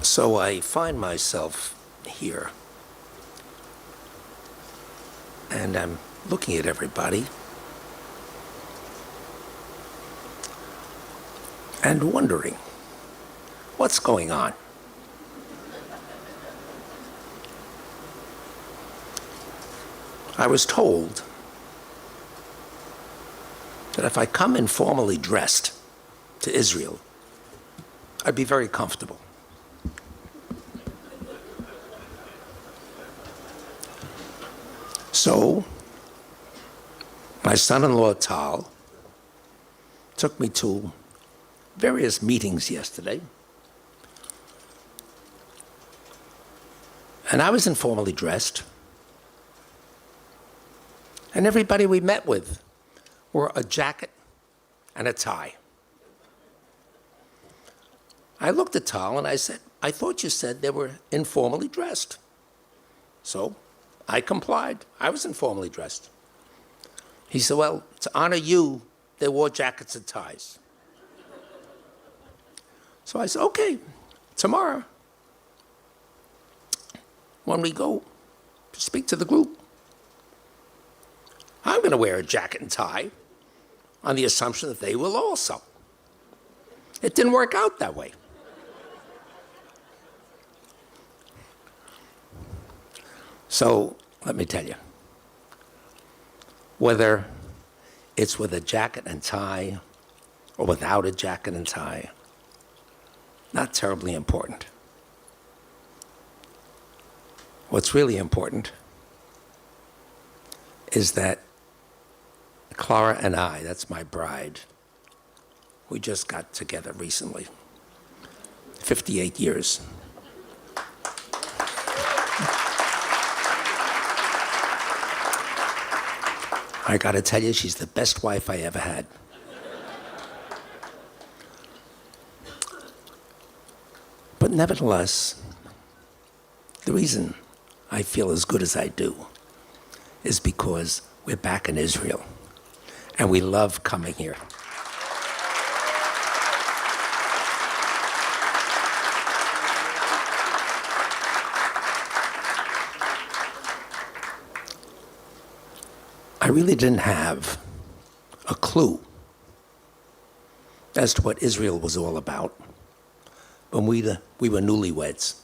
So I find myself here, and I'm looking at everybody and wondering, what's going on? I was told that if I come informally dressed to Israel, I'd be very comfortable. So, my son-in-law Tal took me to various meetings yesterday, and I was informally dressed, and everybody we met with wore a jacket and a tie. I looked at Tal and I said, I thought you said they were informally dressed. So I complied. I was informally dressed. He said, well, to honor you, they wore jackets and ties. So I said, okay, tomorrow, when we go to speak to the group, I'm going to wear a jacket and tie on the assumption that they will also. It didn't work out that way. So let me tell you, whether it's with a jacket and tie or without a jacket and tie, not terribly important. What's really important is that Clara and I, that's my bride, we just got together recently, 58 years. I gotta tell you, she's the best wife I ever had. But nevertheless, the reason I feel as good as I do is because we're back in Israel, and we love coming here. I really didn't have a clue as to what Israel was all about when we were newlyweds.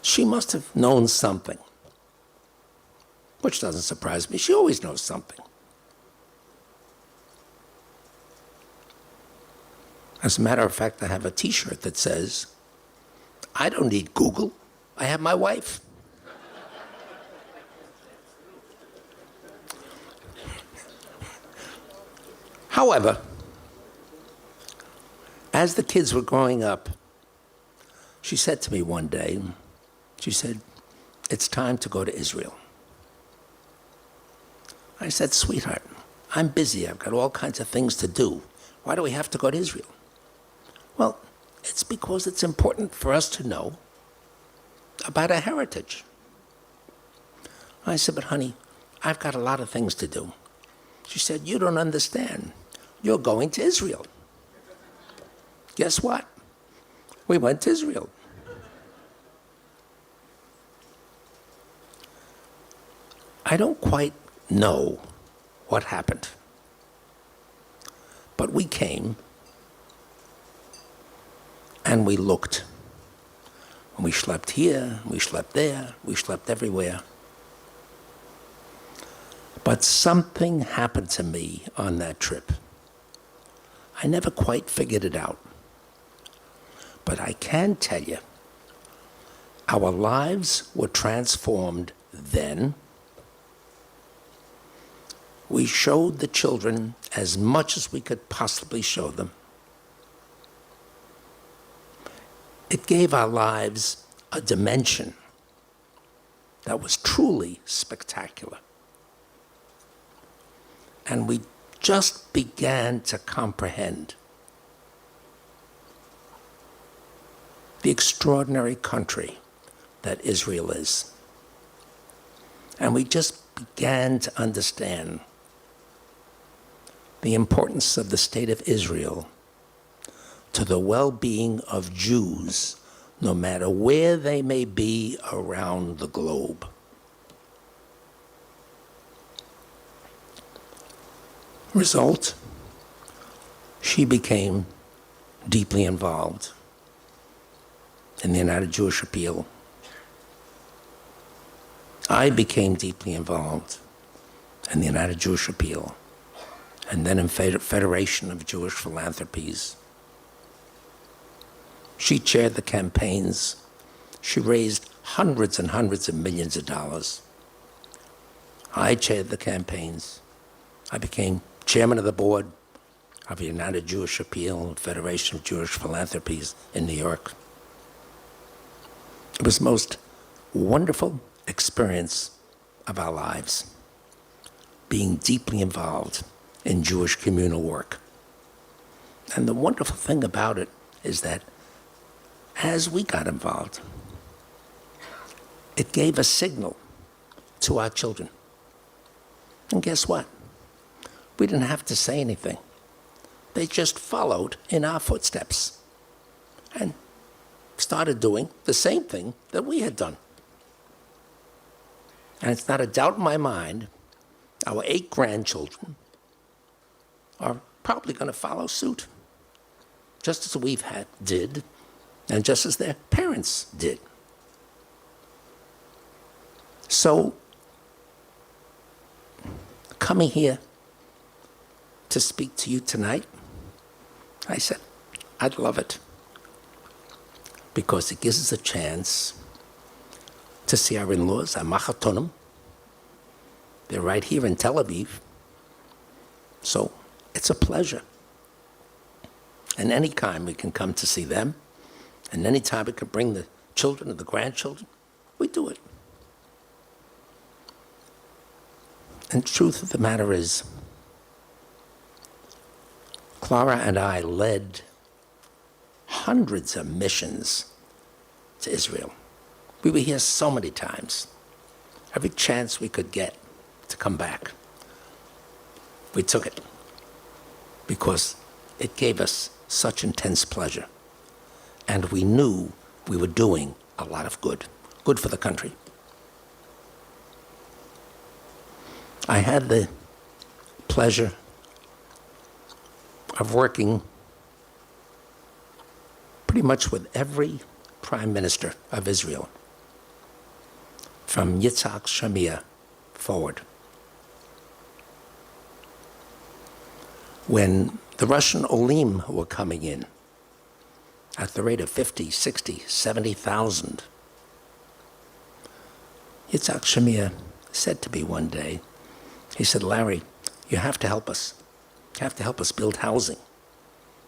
She must have known something, which doesn't surprise me. She always knows something. As a matter of fact, I have a T-shirt that says, I don't need Google, I have my wife. However, as the kids were growing up, she said to me one day, she said, it's time to go to Israel. I said, sweetheart, I'm busy. I've got all kinds of things to do. Why do we have to go to Israel? Well, it's because it's important for us to know about our heritage. I said, but honey, I've got a lot of things to do. She said, you don't understand. You're going to Israel. Guess what? We went to Israel. I don't quite know what happened, but we came and we looked. And we slept here, we slept there, we slept everywhere. But something happened to me on that trip. I never quite figured it out. But I can tell you, our lives were transformed then. We showed the children as much as we could possibly show them. It gave our lives a dimension that was truly spectacular. And we just began to comprehend the extraordinary country that Israel is. And we just began to understand the importance of the state of Israel to the well-being of Jews, no matter where they may be around the globe. Result, she became deeply involved in the United Jewish Appeal. I became deeply involved in the United Jewish Appeal, and then in Federation of Jewish Philanthropies. She chaired the campaigns. She raised hundreds and hundreds of millions of dollars. I chaired the campaigns. I became chairman of the board of the United Jewish Appeal and Federation of Jewish Philanthropies in New York. It was the most wonderful experience of our lives, being deeply involved in Jewish communal work. And the wonderful thing about it is that as we got involved, it gave a signal to our children. And guess what? We didn't have to say anything. They just followed in our footsteps and started doing the same thing that we had done. And it's not a doubt in my mind, our 8 grandchildren are probably going to follow suit, just as we've did, and just as their parents did. So, coming here to speak to you tonight, I said, I'd love it, because it gives us a chance to see our in-laws, our machatonim. They're right here in Tel Aviv. So it's a pleasure. And any time we can come to see them, and any time we can bring the children and the grandchildren, we do it. And the truth of the matter is, Clara and I led hundreds of missions to Israel. We were here so many times. Every chance we could get to come back, we took it, because it gave us such intense pleasure. And we knew we were doing a lot of good for the country. I had the pleasure of working pretty much with every prime minister of Israel, from Yitzhak Shamir forward. When the Russian Olim were coming in at the rate of 50, 60, 70,000, Yitzhak Shamir said to me one day, he said, Larry, you have to help us. You have to help us build housing,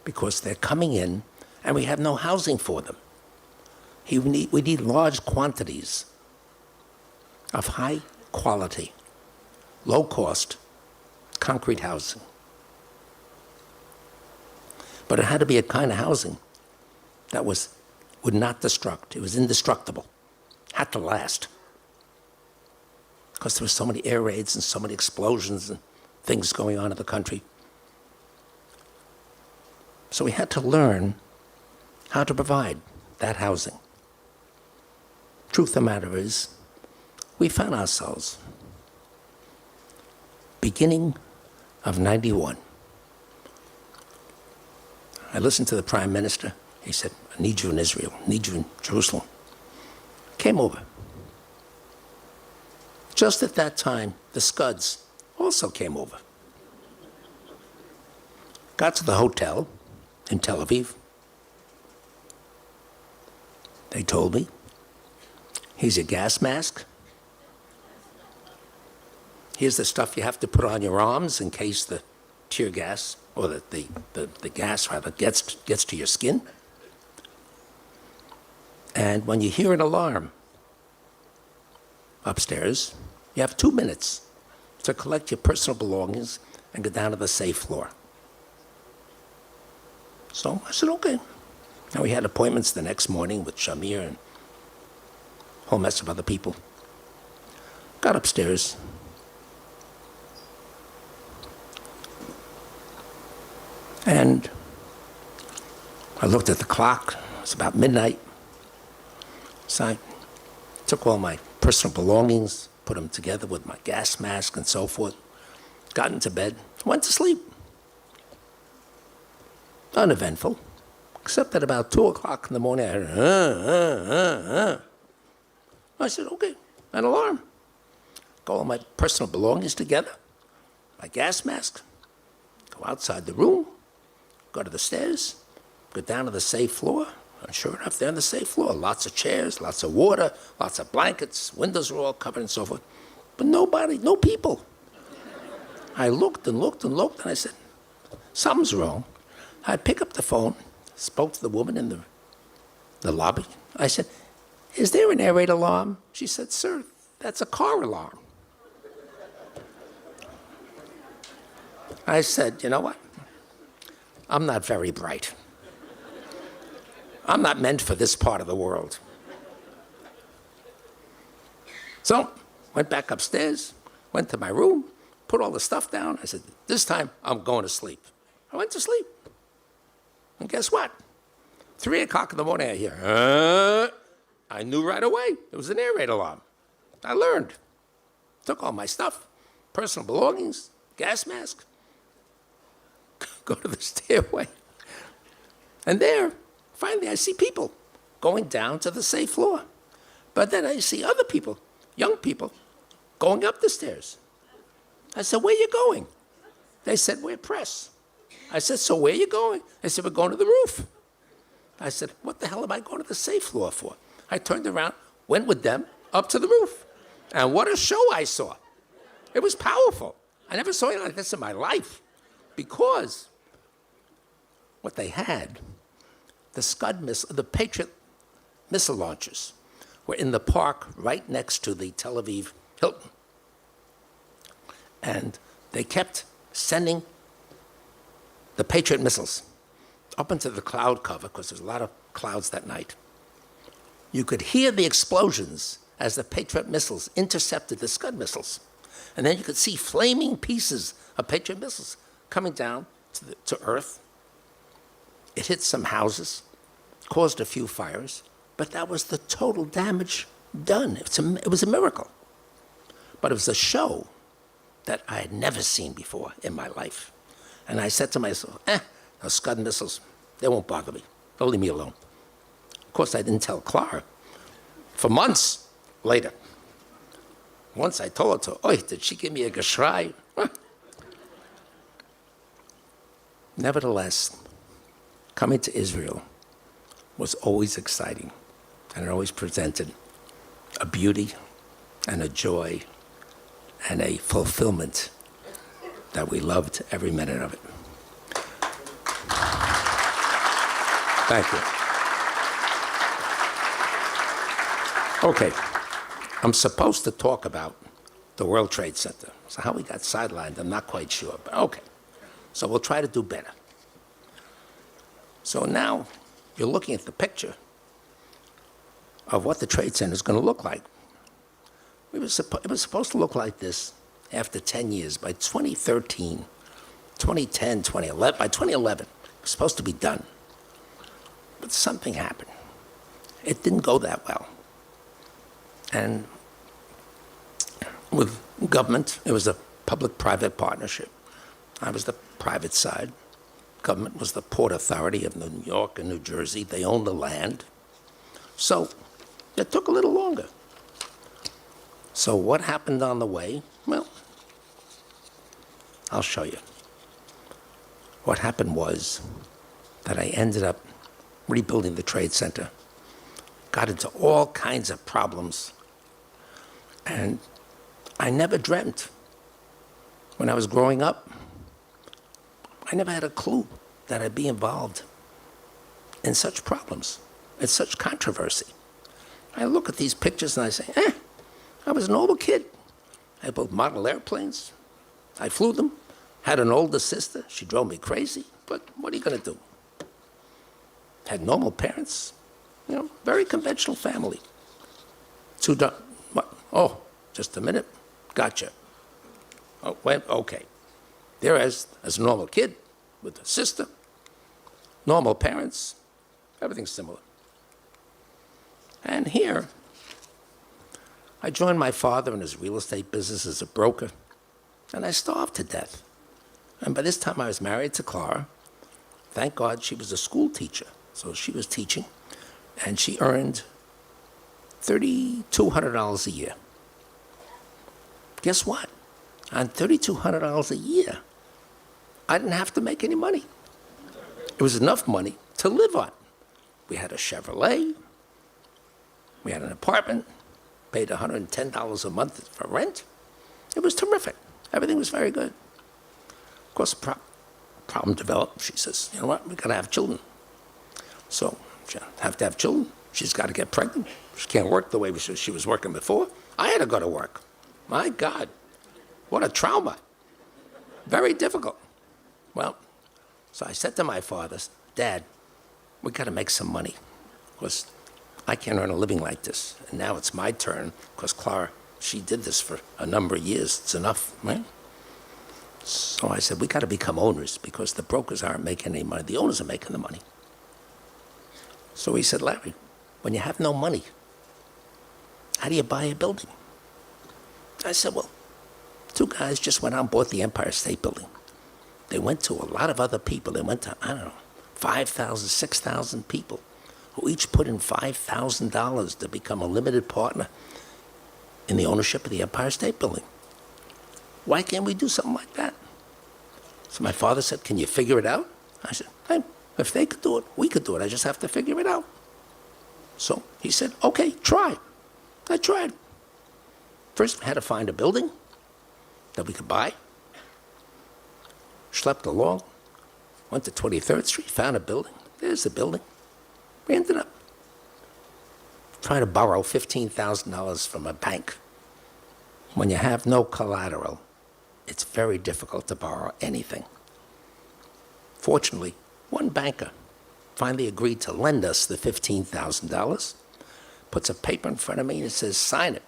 because they're coming in and we have no housing for them. We need large quantities of high quality, low cost, concrete housing. But it had to be a kind of housing that would not destruct. It was indestructible, had to last. Because there were so many air raids and so many explosions and things going on in the country. So we had to learn how to provide that housing. Truth of the matter is, we found ourselves, beginning of 91. I listened to the Prime Minister. He said, I need you in Israel, I need you in Jerusalem. Came over. Just at that time, the Scuds also came over. Got to the hotel in Tel Aviv. They told me, here's your gas mask. Here's the stuff you have to put on your arms in case the tear gas, or the gas rather, gets to your skin. And when you hear an alarm upstairs, you have 2 minutes to collect your personal belongings and go down to the safe floor. So I said, okay. Now we had appointments the next morning with Shamir and a whole mess of other people. Got upstairs. And I looked at the clock. It was about midnight. So I took all my personal belongings, put them together with my gas mask and so forth, got into bed, went to sleep. Uneventful, except at about 2 o'clock in the morning, I heard, I said, okay, an alarm. Got all my personal belongings together, my gas mask, go outside the room, go to the stairs, go down to the safe floor, and sure enough, there on the safe floor, lots of chairs, lots of water, lots of blankets, windows were all covered and so forth, but nobody, no people. I looked and looked and looked, and I said, something's wrong. I picked up the phone, spoke to the woman in the lobby. I said, is there an air raid alarm? She said, sir, that's a car alarm. I said, you know what? I'm not very bright. I'm not meant for this part of the world. So, went back upstairs, went to my room, put all the stuff down. I said, this time I'm going to sleep. I went to sleep. And guess what? 3 o'clock in the morning, I hear, I knew right away. It was an air raid alarm. I learned. Took all my stuff, personal belongings, gas mask, go to the stairway. And there, finally, I see people going down to the safe floor. But then I see other people, young people, going up the stairs. I said, where are you going? They said, we're press. I said, so where are you going? They said, we're going to the roof. I said, what the hell am I going to the safe floor for? I turned around, went with them up to the roof. And what a show I saw. It was powerful. I never saw anything like this in my life. Because what they had, the Patriot missile launchers were in the park right next to the Tel Aviv Hilton. And they kept sending the Patriot missiles up into the cloud cover, because there's a lot of clouds that night. You could hear the explosions as the Patriot missiles intercepted the Scud missiles. And then you could see flaming pieces of Patriot missiles coming down to Earth. It hit some houses, caused a few fires, but that was the total damage done. It was a miracle. But it was a show that I had never seen before in my life. And I said to myself, those Scud missiles, they won't bother me. They'll leave me alone. Of course, I didn't tell Clara. For months later, once I told her, did she give me a geschrei? Nevertheless, coming to Israel was always exciting, and it always presented a beauty and a joy and a fulfillment that we loved every minute of it. Thank you. Okay, I'm supposed to talk about the World Trade Center. So how we got sidelined, I'm not quite sure, but okay. So we'll try to do better. So now you're looking at the picture of what the Trade Center is going to look like. It was supposed to look like this after 10 years. By 2013, 2010, 2011, by 2011, it was supposed to be done. But something happened. It didn't go that well. And with government, it was a public-private partnership. I was the private side. Government was the Port Authority of New York and New Jersey. They owned the land. So it took a little longer. So what happened on the way? Well, I'll show you. What happened was that I ended up rebuilding the Trade Center, got into all kinds of problems, and I never dreamt when I was growing up, I never had a clue that I'd be involved in such problems, in such controversy. I look at these pictures and I say, I was an old kid. I built model airplanes. I flew them. Had an older sister. She drove me crazy. But what are you going to do? Had normal parents. Very conventional family. What? Oh, just a minute. Gotcha. Oh, okay. There as a normal kid with a sister, normal parents, everything's similar. And here, I joined my father in his real estate business as a broker, and I starved to death. And by this time, I was married to Clara. Thank God she was a school teacher, so she was teaching, and she earned $3,200 a year. Guess what? On $3,200 a year, I didn't have to make any money. It was enough money to live on. We had a Chevrolet. We had an apartment, paid $110 a month for rent. It was terrific. Everything was very good. Of course, a problem developed. She says, you know what, we got to have children. So, she have to have children. She's got to get pregnant. She can't work the way she was working before. I had to go to work. My God, what a trauma. Very difficult. Well, so I said to my father, Dad, we got to make some money, because I can't earn a living like this. And now it's my turn, because Clara, she did this for a number of years. It's enough, right? So I said, we got to become owners, because the brokers aren't making any money. The owners are making the money. So he said, Larry, when you have no money, how do you buy a building? I said, well, two guys just went out and bought the Empire State Building. They went to a lot of other people. They went to, 5,000, 6,000 people who each put in $5,000 to become a limited partner in the ownership of the Empire State Building. Why can't we do something like that? So my father said, can you figure it out? I said, hey, if they could do it, we could do it. I just have to figure it out. So he said, okay, try. I tried. First, I had to find a building that we could buy. Schlepped along, went to 23rd Street, found a building. There's the building. We ended up trying to borrow $15,000 from a bank. When you have no collateral, it's very difficult to borrow anything. Fortunately, one banker finally agreed to lend us the $15,000, puts a paper in front of me and says, sign it.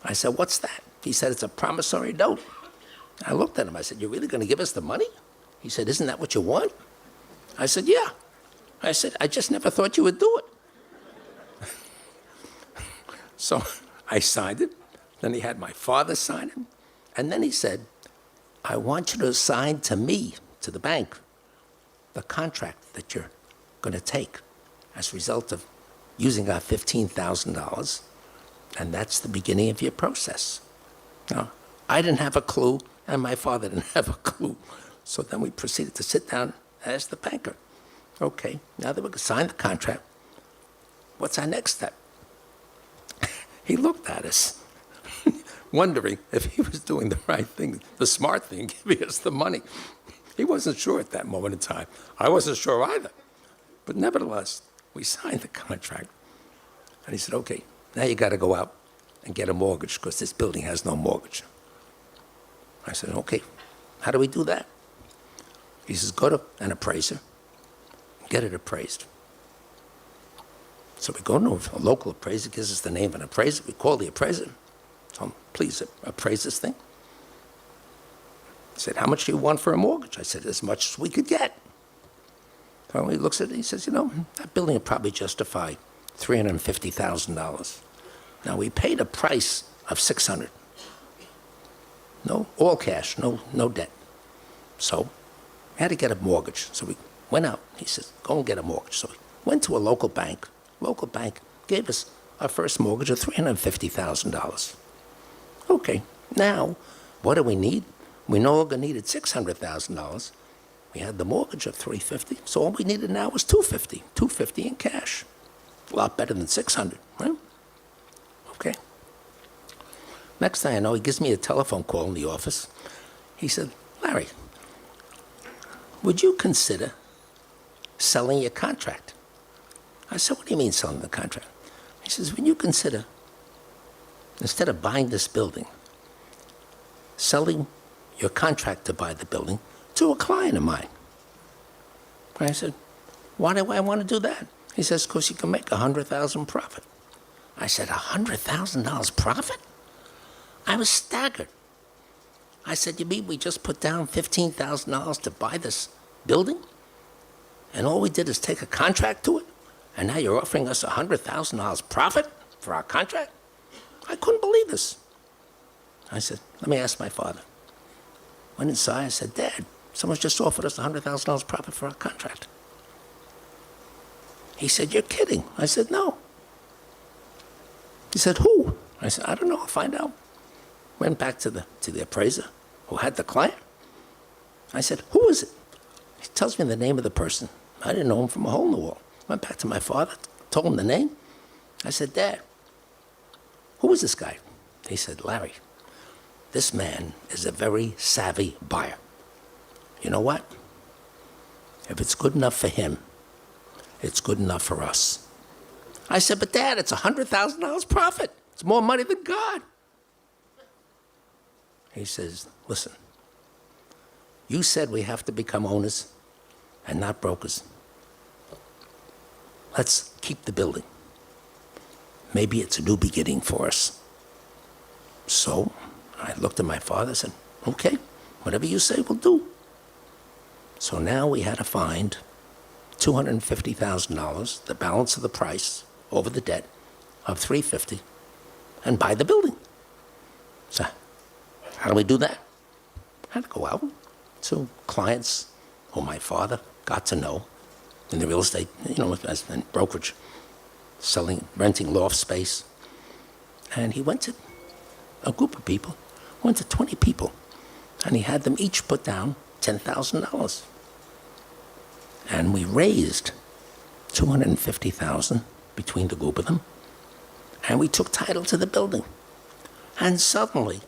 I said, what's that? He said, it's a promissory note. I looked at him. I said, you're really going to give us the money? He said, isn't that what you want? I said, yeah. I said, I just never thought you would do it. So I signed it. Then he had my father sign it. And then he said, I want you to assign to me, to the bank, the contract that you're going to take as a result of using our $15,000. And that's the beginning of your process. Now, I didn't have a clue, and my father didn't have a clue. So then we proceeded to sit down as the banker. Okay, now that we could sign the contract, what's our next step? He looked at us, wondering if he was doing the right thing, the smart thing, giving us the money. He wasn't sure at that moment in time. I wasn't sure either. But nevertheless, we signed the contract. And he said, okay, now you got to go out and get a mortgage, because this building has no mortgage. I said, okay, how do we do that? He says, go to an appraiser, get it appraised. So we go to a local appraiser, gives us the name of an appraiser. We call the appraiser. Tell him, please appraise this thing. He said, how much do you want for a mortgage? I said, as much as we could get. So he looks at it, he says, you know, that building would probably justify $350,000. Now, we paid a price of $600,000. No, all cash, no debt. So we had to get a mortgage. So we went out. He says, go and get a mortgage. So we went to a local bank. Local bank gave us our first mortgage of $350,000. Okay, now, what do we need? We no longer needed $600,000. We had the mortgage of $350,000, so all we needed now was $250,000 in cash. A lot better than $600,000, right? Okay. Next thing I know, he gives me a telephone call in the office. He said, Larry, would you consider selling your contract? I said, what do you mean selling the contract? He says, would you consider, instead of buying this building, selling your contract to buy the building to a client of mine? I said, why do I want to do that? He says, because you can make $100,000 profit. I said, $100,000 profit? I was staggered. I said, you mean we just put down $15,000 to buy this building? And all we did is take a contract to it, and now you're offering us $100,000 profit for our contract? I couldn't believe this. I said, let me ask my father. Went inside, I said, Dad, someone's just offered us $100,000 profit for our contract. He said, you're kidding. I said, no. He said, who? I said, I don't know, I'll find out. Went back to the appraiser who had the client. I said, who is it? He tells me the name of the person. I didn't know him from a hole in the wall. Went back to my father, told him the name. I said, Dad, who is this guy? He said, Larry, this man is a very savvy buyer. You know what? If it's good enough for him, it's good enough for us. I said, but Dad, it's $100,000 profit. It's more money than God. He says, listen, you said we have to become owners and not brokers. Let's keep the building. Maybe it's a new beginning for us. So I looked at my father and said, okay, whatever you say, we'll do. So now we had to find $250,000, the balance of the price over the debt of $350, and buy the building. So how do we do that? I had to go out to clients who my father got to know in the real estate, as in brokerage, renting loft space. And he went to a group of people, went to 20 people, and he had them each put down $10,000. And we raised $250,000 between the group of them, and we took title to the building. And suddenly,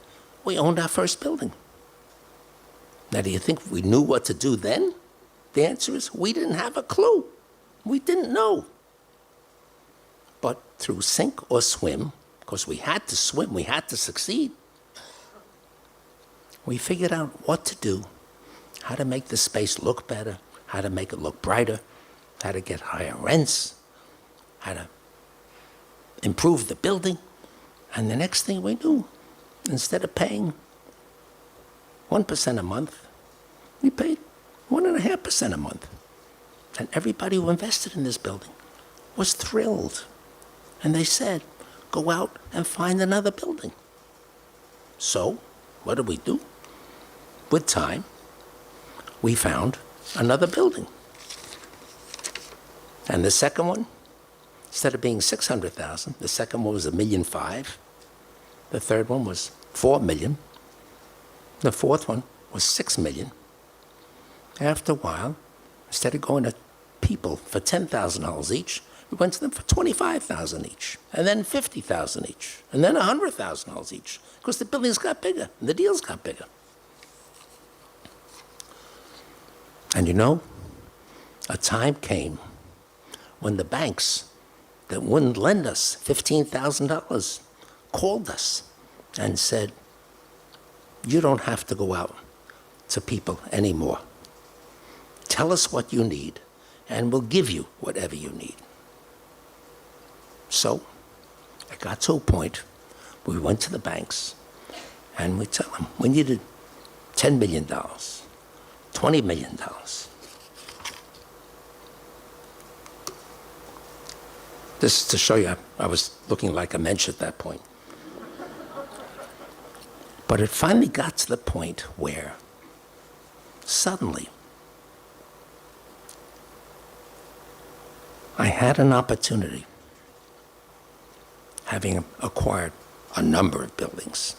we owned our first building. Now, do you think we knew what to do then? The answer is we didn't have a clue. We didn't know. But through sink or swim, because we had to swim, we had to succeed, we figured out what to do, how to make the space look better, how to make it look brighter, how to get higher rents, how to improve the building. And the next thing we knew, instead of paying 1% a month, we paid 1.5% a month. And everybody who invested in this building was thrilled. And they said, go out and find another building. So, what did we do? With time, we found another building. And the second one, instead of being $600,000, the second one was $1.5 million. The third one was $4 million. The fourth one was $6 million. After a while, instead of going to people for $10,000 each, we went to them for $25,000 each, and then $50,000 each, and then $100,000 each, because the buildings got bigger and the deals got bigger. And a time came when the banks that wouldn't lend us $15,000 called us and said, you don't have to go out to people anymore. Tell us what you need, and we'll give you whatever you need. So it got to a point where we went to the banks, and we tell them, we needed $10 million, $20 million. This is to show you I was looking like a mensch at that point. But it finally got to the point where suddenly I had an opportunity, having acquired a number of buildings,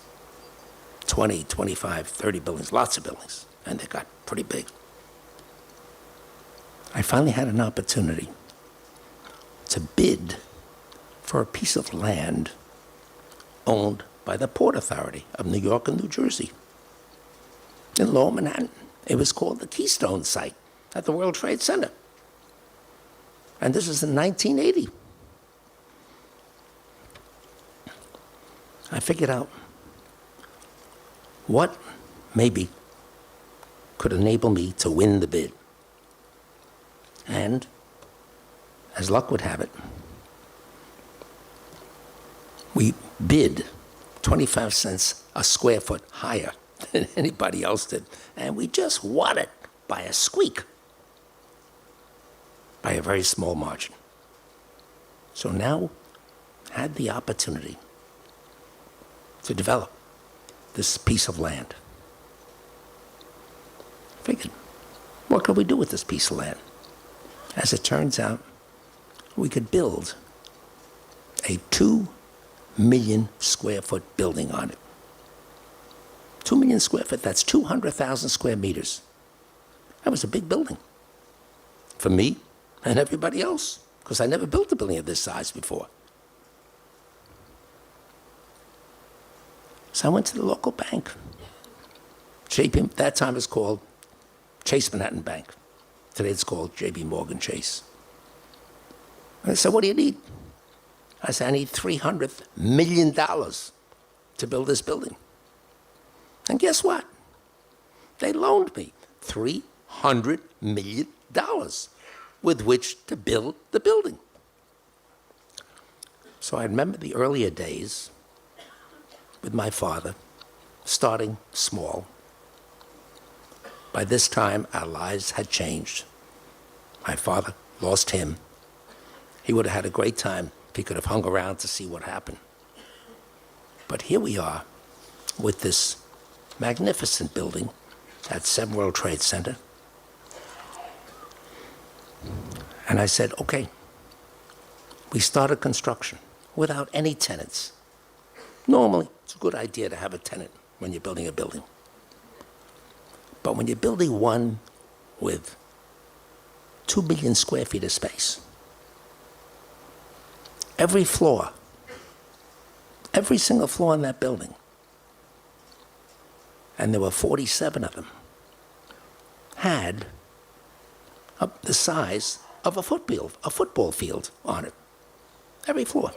20, 25, 30 buildings, lots of buildings, and they got pretty big. I finally had an opportunity to bid for a piece of land owned by the Port Authority of New York and New Jersey in Lower Manhattan. It was called the Keystone site at the World Trade Center. And this was in 1980. I figured out what maybe could enable me to win the bid. And as luck would have it, we bid 25 cents a square foot higher than anybody else did. And we just won it by a squeak. by a very small margin. So now had the opportunity to develop this piece of land. Figured, what could we do with this piece of land? As it turns out, we could build a 2 million square foot building on it. 2 million square foot, that's 200,000 square meters. That was a big building for me and everybody else, because I never built a building of this size before. So I went to the local bank. JP, that time it was called Chase Manhattan Bank. Today it's called JP Morgan Chase. And I said, what do you need? I said, I need $300 million to build this building. And guess what? They loaned me $300 million with which to build the building. So I remember the earlier days with my father, starting small. By this time, our lives had changed. My father lost him. He would have had a great time if he could have hung around to see what happened. But here we are with this magnificent building at 7 World Trade Center. And I said, okay, we started construction without any tenants. Normally, it's a good idea to have a tenant when you're building a building. But when you're building one with 2 million square feet of space, every floor, every single floor in that building, and there were 47 of them, had the size of a football field on it. Every floor.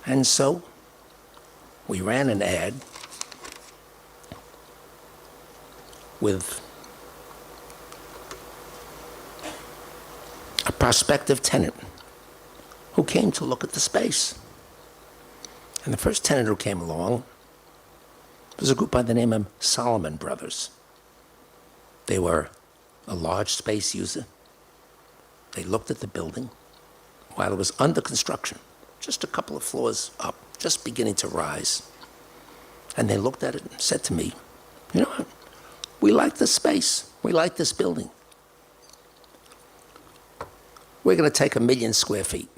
And so we ran an ad with a prospective tenant who came to look at the space. And the first tenant who came along was a group by the name of Solomon Brothers. They were a large space user. They looked at the building while it was under construction, just a couple of floors up, just beginning to rise. And they looked at it and said to me, you know what? We like this space. We like this building. We're going to take 1 million square feet.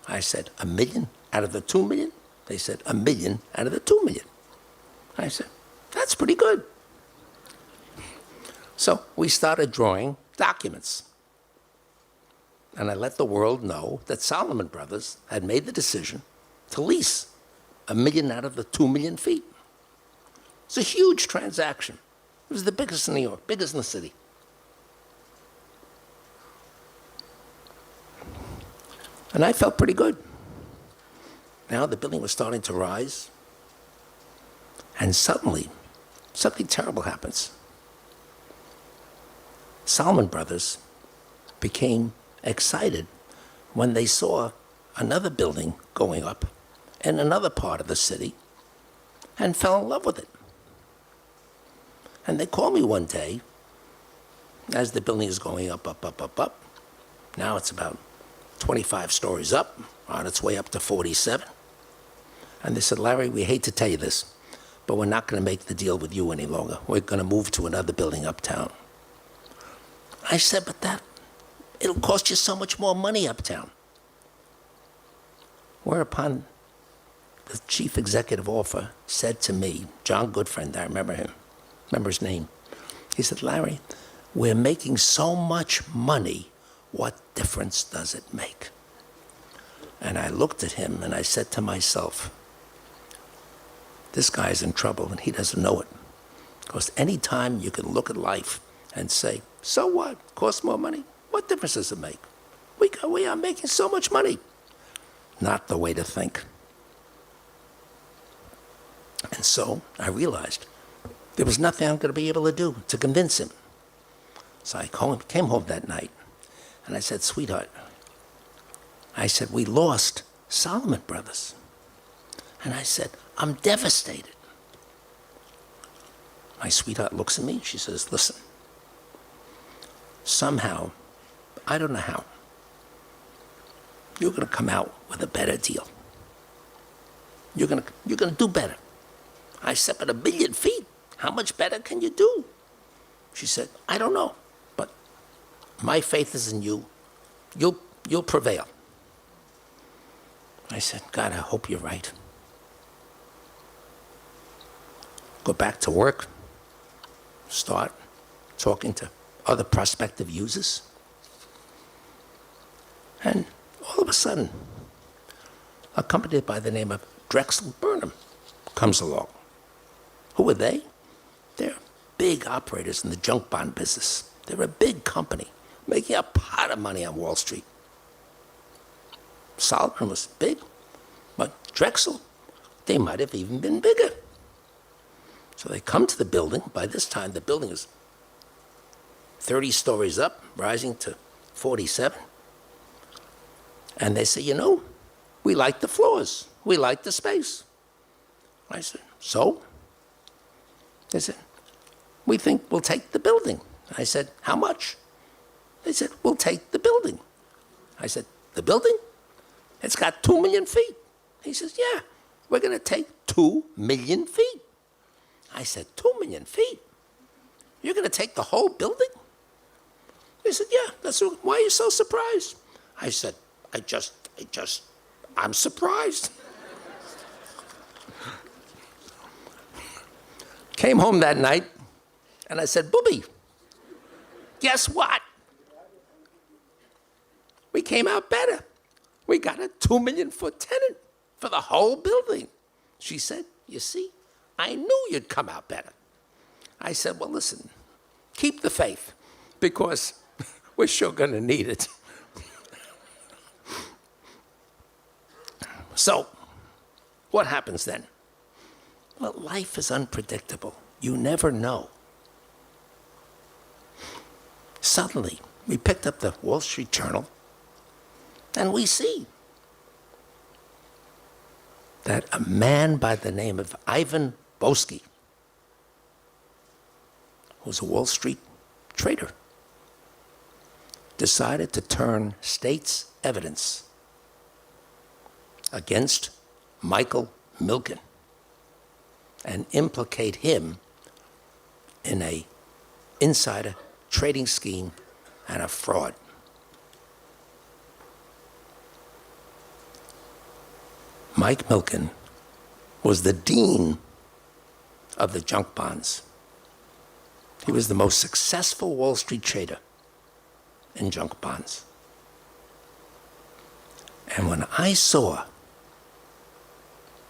I said, 1 million out of the 2 million? They said, 1 million out of the 2 million. I said, that's pretty good. So we started drawing documents. And I let the world know that Solomon Brothers had made the decision to lease 1 million out of the 2 million feet. It's a huge transaction. It was the biggest in New York, biggest in the city. And I felt pretty good. Now the building was starting to rise. And suddenly, something terrible happens. Solomon Brothers became excited when they saw another building going up in another part of the city and fell in love with it. And they called me one day as the building is going up, up, up, up, up. Now it's about 25 stories up, on its way up to 47. And they said, Larry, we hate to tell you this, but we're not going to make the deal with you any longer. We're going to move to another building uptown. I said, but it'll cost you so much more money uptown. Whereupon the chief executive officer said to me, John Goodfriend, I remember him, remember his name. He said, Larry, we're making so much money, what difference does it make? And I looked at him and I said to myself, this guy's in trouble and he doesn't know it. Because any time you can look at life and say, so what? Costs more money? What difference does it make? We are making so much money. Not the way to think. And so I realized there was nothing I'm going to be able to do to convince him. So I came home that night and I said, sweetheart, I said, we lost Solomon Brothers. And I said, I'm devastated. My sweetheart looks at me. She says, listen, somehow, I don't know how, you're going to come out with a better deal. You're going to do better. I said, but 1 million feet, how much better can you do? She said, I don't know, but my faith is in you. You'll prevail. I said, God, I hope you're right. Go back to work, start talking to other prospective users. And all of a sudden, a company by the name of Drexel Burnham comes along. Who are they? They're big operators in the junk bond business. They're a big company, making a pot of money on Wall Street. Solomon was big, but Drexel, they might have even been bigger. So they come to the building. By this time, the building is 30 stories up, rising to 47. And they say, you know, we like the floors. We like the space. I said, so? They said, we think we'll take the building. I said, how much? They said, we'll take the building. I said, the building? It's got 2 million feet. He says, yeah, we're going to take 2 million feet. I said, 2 million feet? You're going to take the whole building? He said, yeah, why are you so surprised? I said, I'm surprised. Came home that night, and I said, Booby, guess what? We came out better. We got a 2 million foot tenant for the whole building. She said, you see, I knew you'd come out better. I said, well, listen, keep the faith, because we're sure going to need it. So, what happens then? Well, life is unpredictable. You never know. Suddenly, we picked up the Wall Street Journal, and we see that a man by the name of Ivan Boesky, who's a Wall Street trader, decided to turn state's evidence against Michael Milken and implicate him in an insider trading scheme and a fraud. Mike Milken was the dean of the junk bonds. He was the most successful Wall Street trader in junk bonds. And when I saw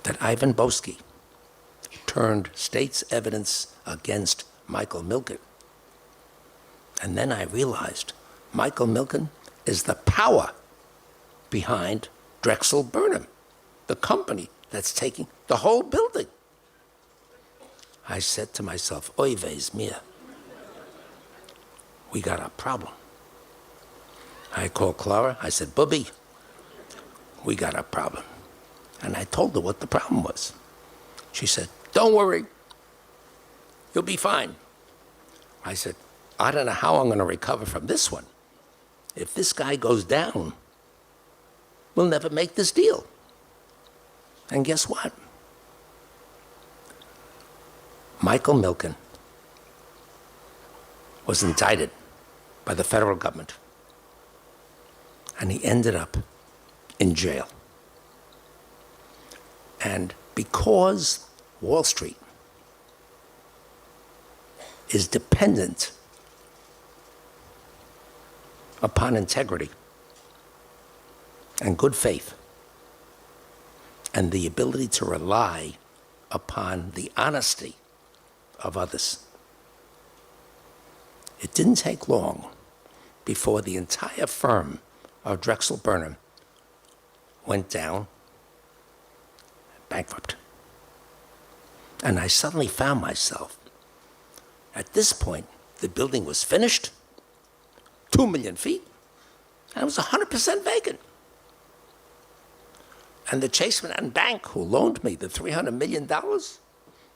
that Ivan Boesky turned state's evidence against Michael Milken, and then I realized Michael Milken is the power behind Drexel Burnham, the company that's taking the whole building. I said to myself, oy vey's mia, we got a problem. I called Clara, I said, Bubby, we got a problem. And I told her what the problem was. She said, don't worry, you'll be fine. I said, I don't know how I'm going to recover from this one. If this guy goes down, we'll never make this deal. And guess what? Michael Milken was indicted by the federal government, and he ended up in jail. And because Wall Street is dependent upon integrity and good faith and the ability to rely upon the honesty of others, it didn't take long before the entire firm of Drexel Burnham went down bankrupt. And I suddenly found myself, at this point, the building was finished, 2 million feet, and it was 100% vacant. And the Chase Manhattan Bank, who loaned me the $300 million,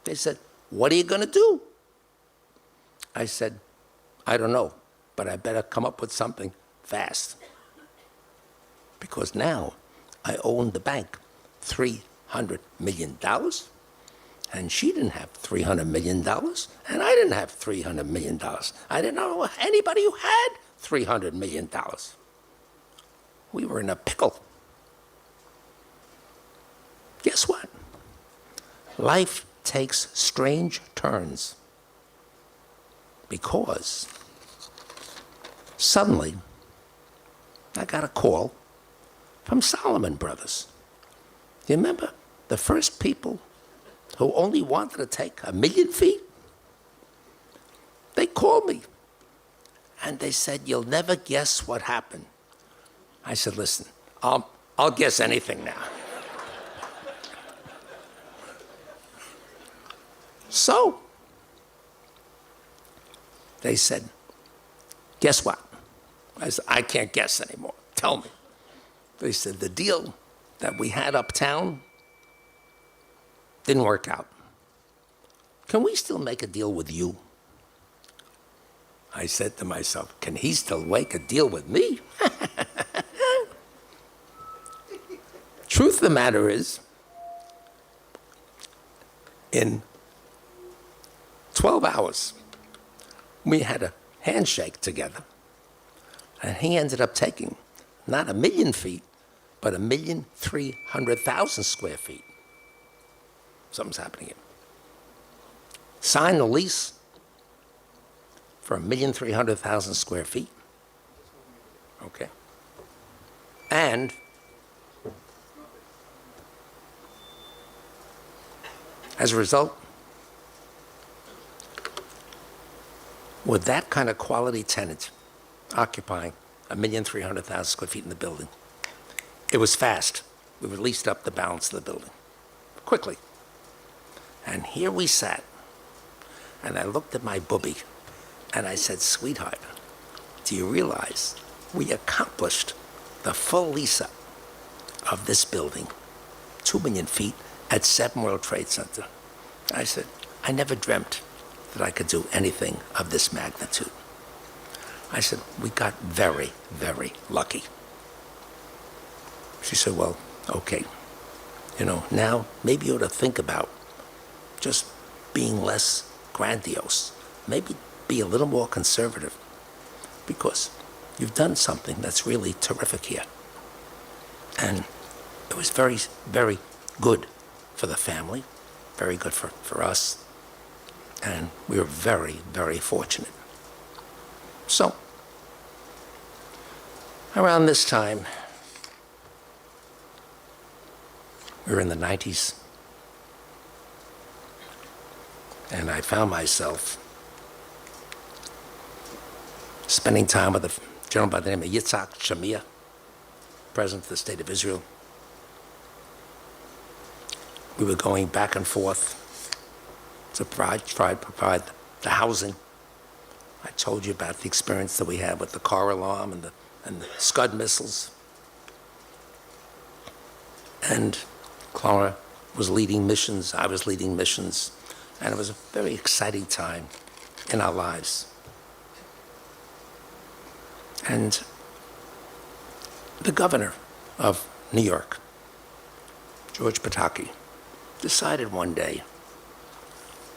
they said, what are you going to do? I said, I don't know, but I better come up with something fast. Because now I own the bank $300 million, and she didn't have $300 million, and I didn't have $300 million. I didn't know anybody who had $300 million. We were in a pickle. Guess what? Life takes strange turns because suddenly I got a call from Solomon Brothers. You remember the first people who only wanted to take 1,000,000 feet? They called me and they said, "You'll never guess what happened." I said, "Listen, I'll guess anything now." So they said, "Guess what?" I said, "I can't guess anymore. Tell me." They said, "The deal that we had uptown didn't work out. Can we still make a deal with you?" I said to myself, can he still make a deal with me? Truth of the matter is, in 12 hours, we had a handshake together, and he ended up taking not 1,000,000 feet, but 1,300,000 square feet. Something's happening here. Signed the lease for 1,300,000 square feet. Okay. And as a result, with that kind of quality tenant occupying 1,300,000 square feet in the building, it was fast. We released up the balance of the building quickly. And here we sat, and I looked at my booby, and I said, "Sweetheart, do you realize we accomplished the full lease-up of this building, 2 million feet at 7 World Trade Center?" I said, "I never dreamt that I could do anything of this magnitude." I said, "We got very, very lucky." She said, "Well, okay, now maybe you ought to think about just being less grandiose, maybe be a little more conservative, because you've done something that's really terrific here." And it was very, very good for the family, very good for us, and we were very, very fortunate. So, around this time, we were in the 90s, and I found myself spending time with a gentleman by the name of Yitzhak Shamir, President of the State of Israel. We were going back and forth to try to provide the housing. I told you about the experience that we had with the car alarm and the Scud missiles. And Clara was leading missions, I was leading missions, and it was a very exciting time in our lives. And the governor of New York, George Pataki, decided one day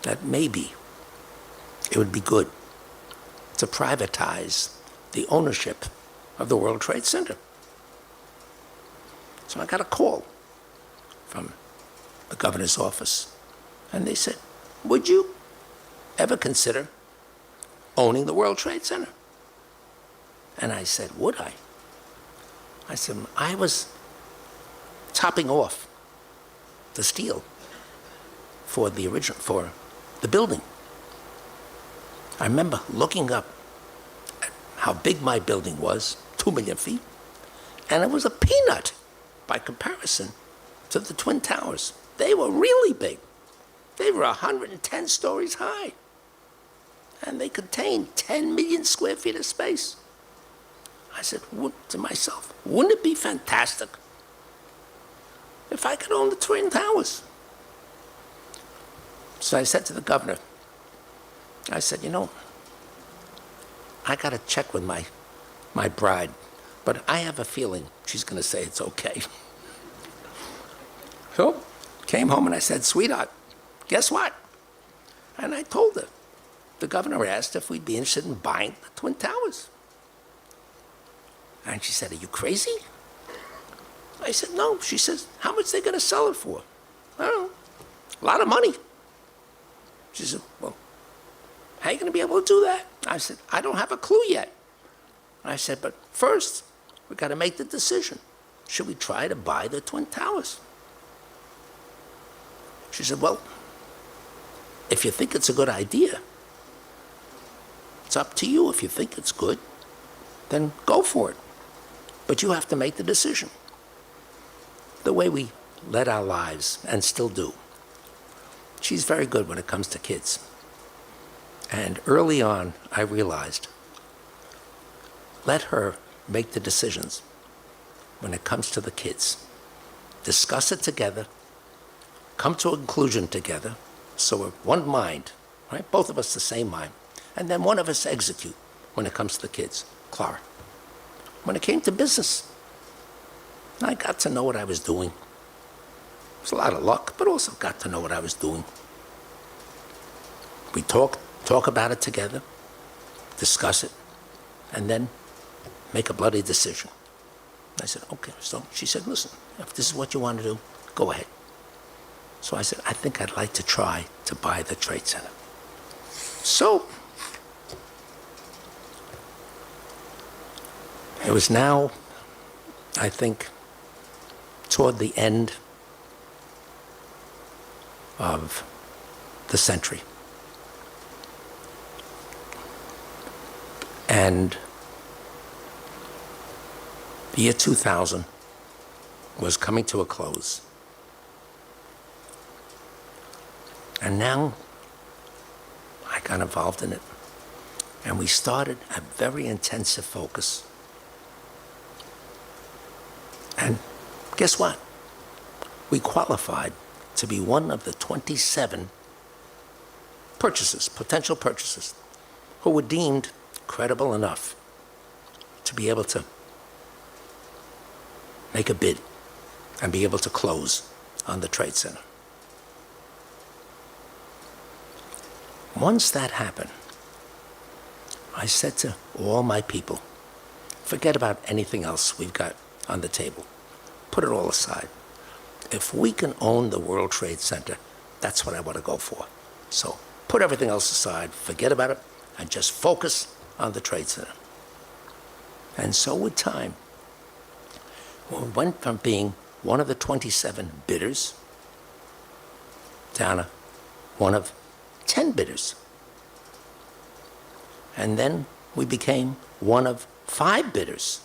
that maybe it would be good to privatize the ownership of the World Trade Center. So I got a call from the governor's office, and they said, "Would you ever consider owning the World Trade Center?" And I said, "Would I?" I said, I was topping off the steel for the building. I remember looking up at how big my building was, 2 million feet, and it was a peanut by comparison to the Twin Towers. They were really big. They were 110 stories high, and they contained 10 million square feet of space. I said to myself, wouldn't it be fantastic if I could own the Twin Towers? So I said to the governor, I said, I got to check with my bride, but I have a feeling she's going to say it's okay. So, came home and I said, sweetheart, guess what? And I told her, the governor asked if we'd be interested in buying the Twin Towers. And she said, are you crazy? I said, no. She says, how much are they going to sell it for? I don't know. A lot of money. She said, well, how are you going to be able to do that? I said, I don't have a clue yet. I said, but first, we've got to make the decision. Should we try to buy the Twin Towers? She said, well, if you think it's a good idea, it's up to you. If you think it's good, then go for it. But you have to make the decision. The way we led our lives, and still do. She's very good when it comes to kids. And early on, I realized, let her make the decisions when it comes to the kids. Discuss it together, come to a conclusion together, so we're one mind, right? Both of us the same mind. And then one of us execute when it comes to the kids. Clara. When it came to business, I got to know what I was doing. It was a lot of luck, but also got to know what I was doing. We talk about it together, discuss it, and then make a bloody decision. I said, okay. So she said, listen, if this is what you want to do, go ahead. So I said, I think I'd like to try to buy the Trade Center. So it was now, I think, toward the end of the century. And the year 2000 was coming to a close. And now I got involved in it. And we started a very intensive focus. And guess what? We qualified to be one of the 27 potential purchasers, who were deemed credible enough to be able to make a bid and be able to close on the Trade Center. Once that happened, I said to all my people, forget about anything else we've got on the table. Put it all aside. If we can own the World Trade Center, that's what I want to go for. So put everything else aside, forget about it, and just focus on the Trade Center. And so with time, we went from being one of the 27 bidders down to one of 10 bidders. And then we became one of 5 bidders.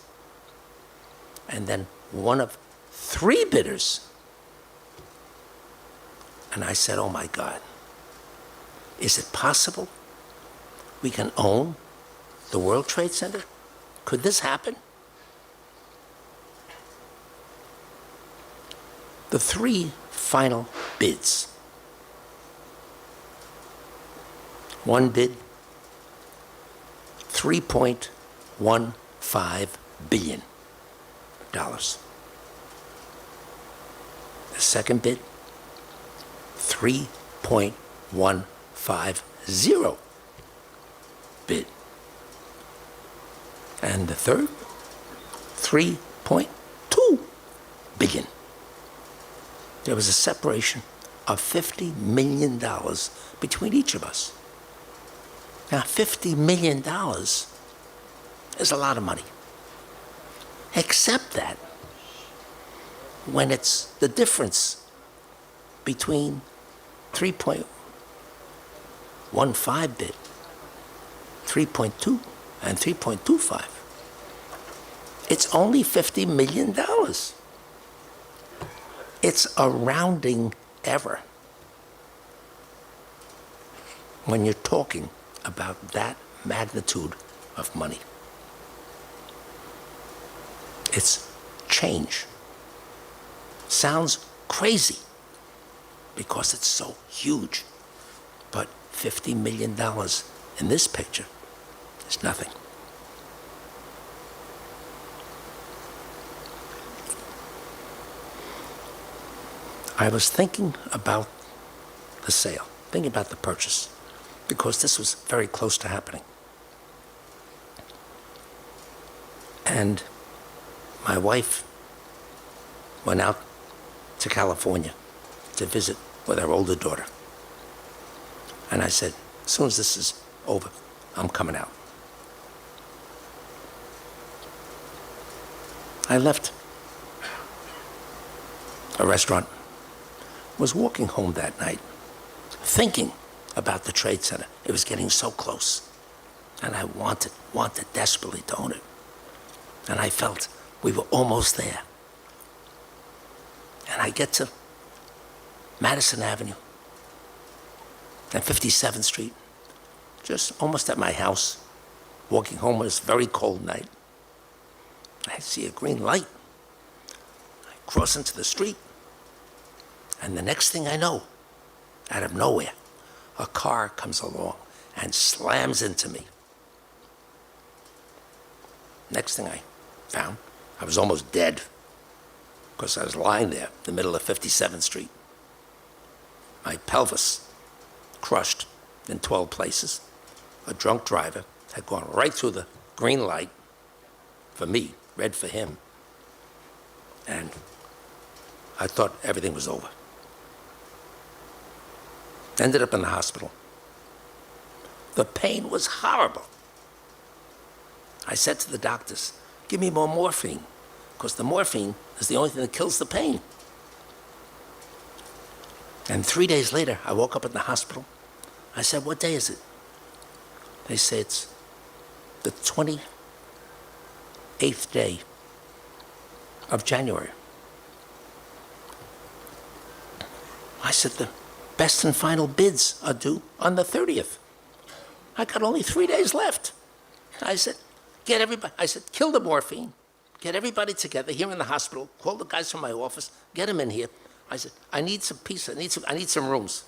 And then one of 3 bidders. And I said, oh my God, is it possible we can own the World Trade Center? Could this happen? The 3 final bids. One bid, $3.15 billion. The second bid, $3.150 bid. And the third, $3.2 billion. There was a separation of $50 million between each of us. Now, $50 million is a lot of money. Except that when it's the difference between 3.15 bid, 3.2 and 3.25, it's only $50 million. It's a rounding error when you're talking about that magnitude of money. It's change. Sounds crazy because it's so huge, but $50 million in this picture is nothing. I was thinking about the sale, thinking about the purchase, because this was very close to happening. And my wife went out to California to visit with our older daughter. And I said, as soon as this is over, I'm coming out. I left a restaurant, was walking home that night, thinking about the Trade Center. It was getting so close. And I wanted desperately to own it. And I felt we were almost there. And I get to Madison Avenue and 57th Street, just almost at my house, walking home on this very cold night. I see a green light. I cross into the street, and the next thing I know, out of nowhere, a car comes along and slams into me. Next thing I found, I was almost dead, because I was lying there in the middle of 57th Street. My pelvis crushed in 12 places. A drunk driver had gone right through the green light for me, red for him. And I thought everything was over. Ended up in the hospital. The pain was horrible. I said to the doctors, give me more morphine, because the morphine is the only thing that kills the pain. And 3 days later, I woke up in the hospital. I said, what day is it? They said, it's the 28th day of January. I said, the best and final bids are due on the 30th. I got only 3 days left. I said, get everybody, I said, kill the morphine, get everybody together here in the hospital, call the guys from my office, get them in here. I said, I need some peace, I need some rooms.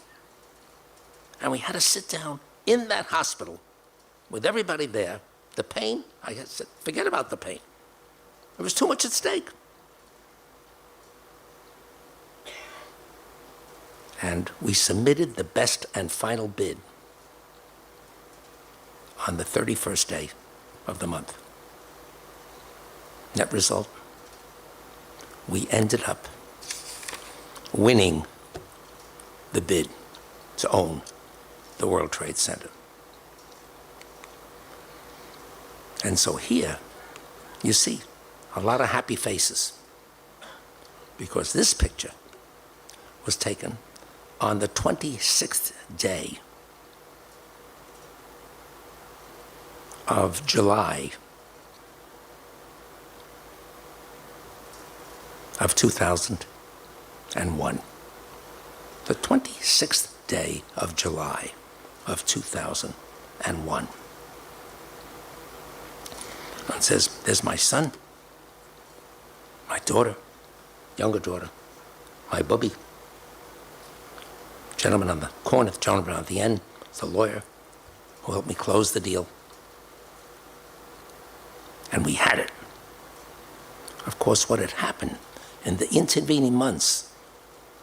And we had to sit down in that hospital with everybody there. The pain, I said, forget about the pain. There was too much at stake. And we submitted the best and final bid on the 31st day of the month. Net result, we ended up winning the bid to own the World Trade Center. And so here, you see a lot of happy faces, because this picture was taken on the 26th day of July of 2001. The 26th day of July of 2001. It says, there's my son, my daughter, younger daughter, my bubby. Gentleman on the corner, the gentleman on the end, the lawyer who helped me close the deal. And we had it. Of course, what had happened in the intervening months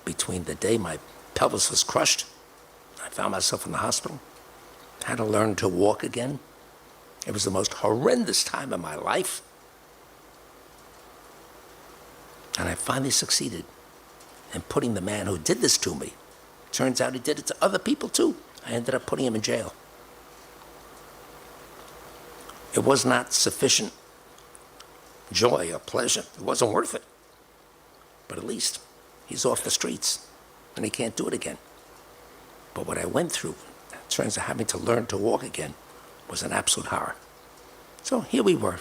between the day my pelvis was crushed, I found myself in the hospital, had to learn to walk again. It was the most horrendous time of my life. And I finally succeeded in putting the man who did this to me, turns out he did it to other people too. I ended up putting him in jail. It was not sufficient joy or pleasure. It wasn't worth it. But at least he's off the streets and he can't do it again. But what I went through in terms of having to learn to walk again was an absolute horror. So here we were,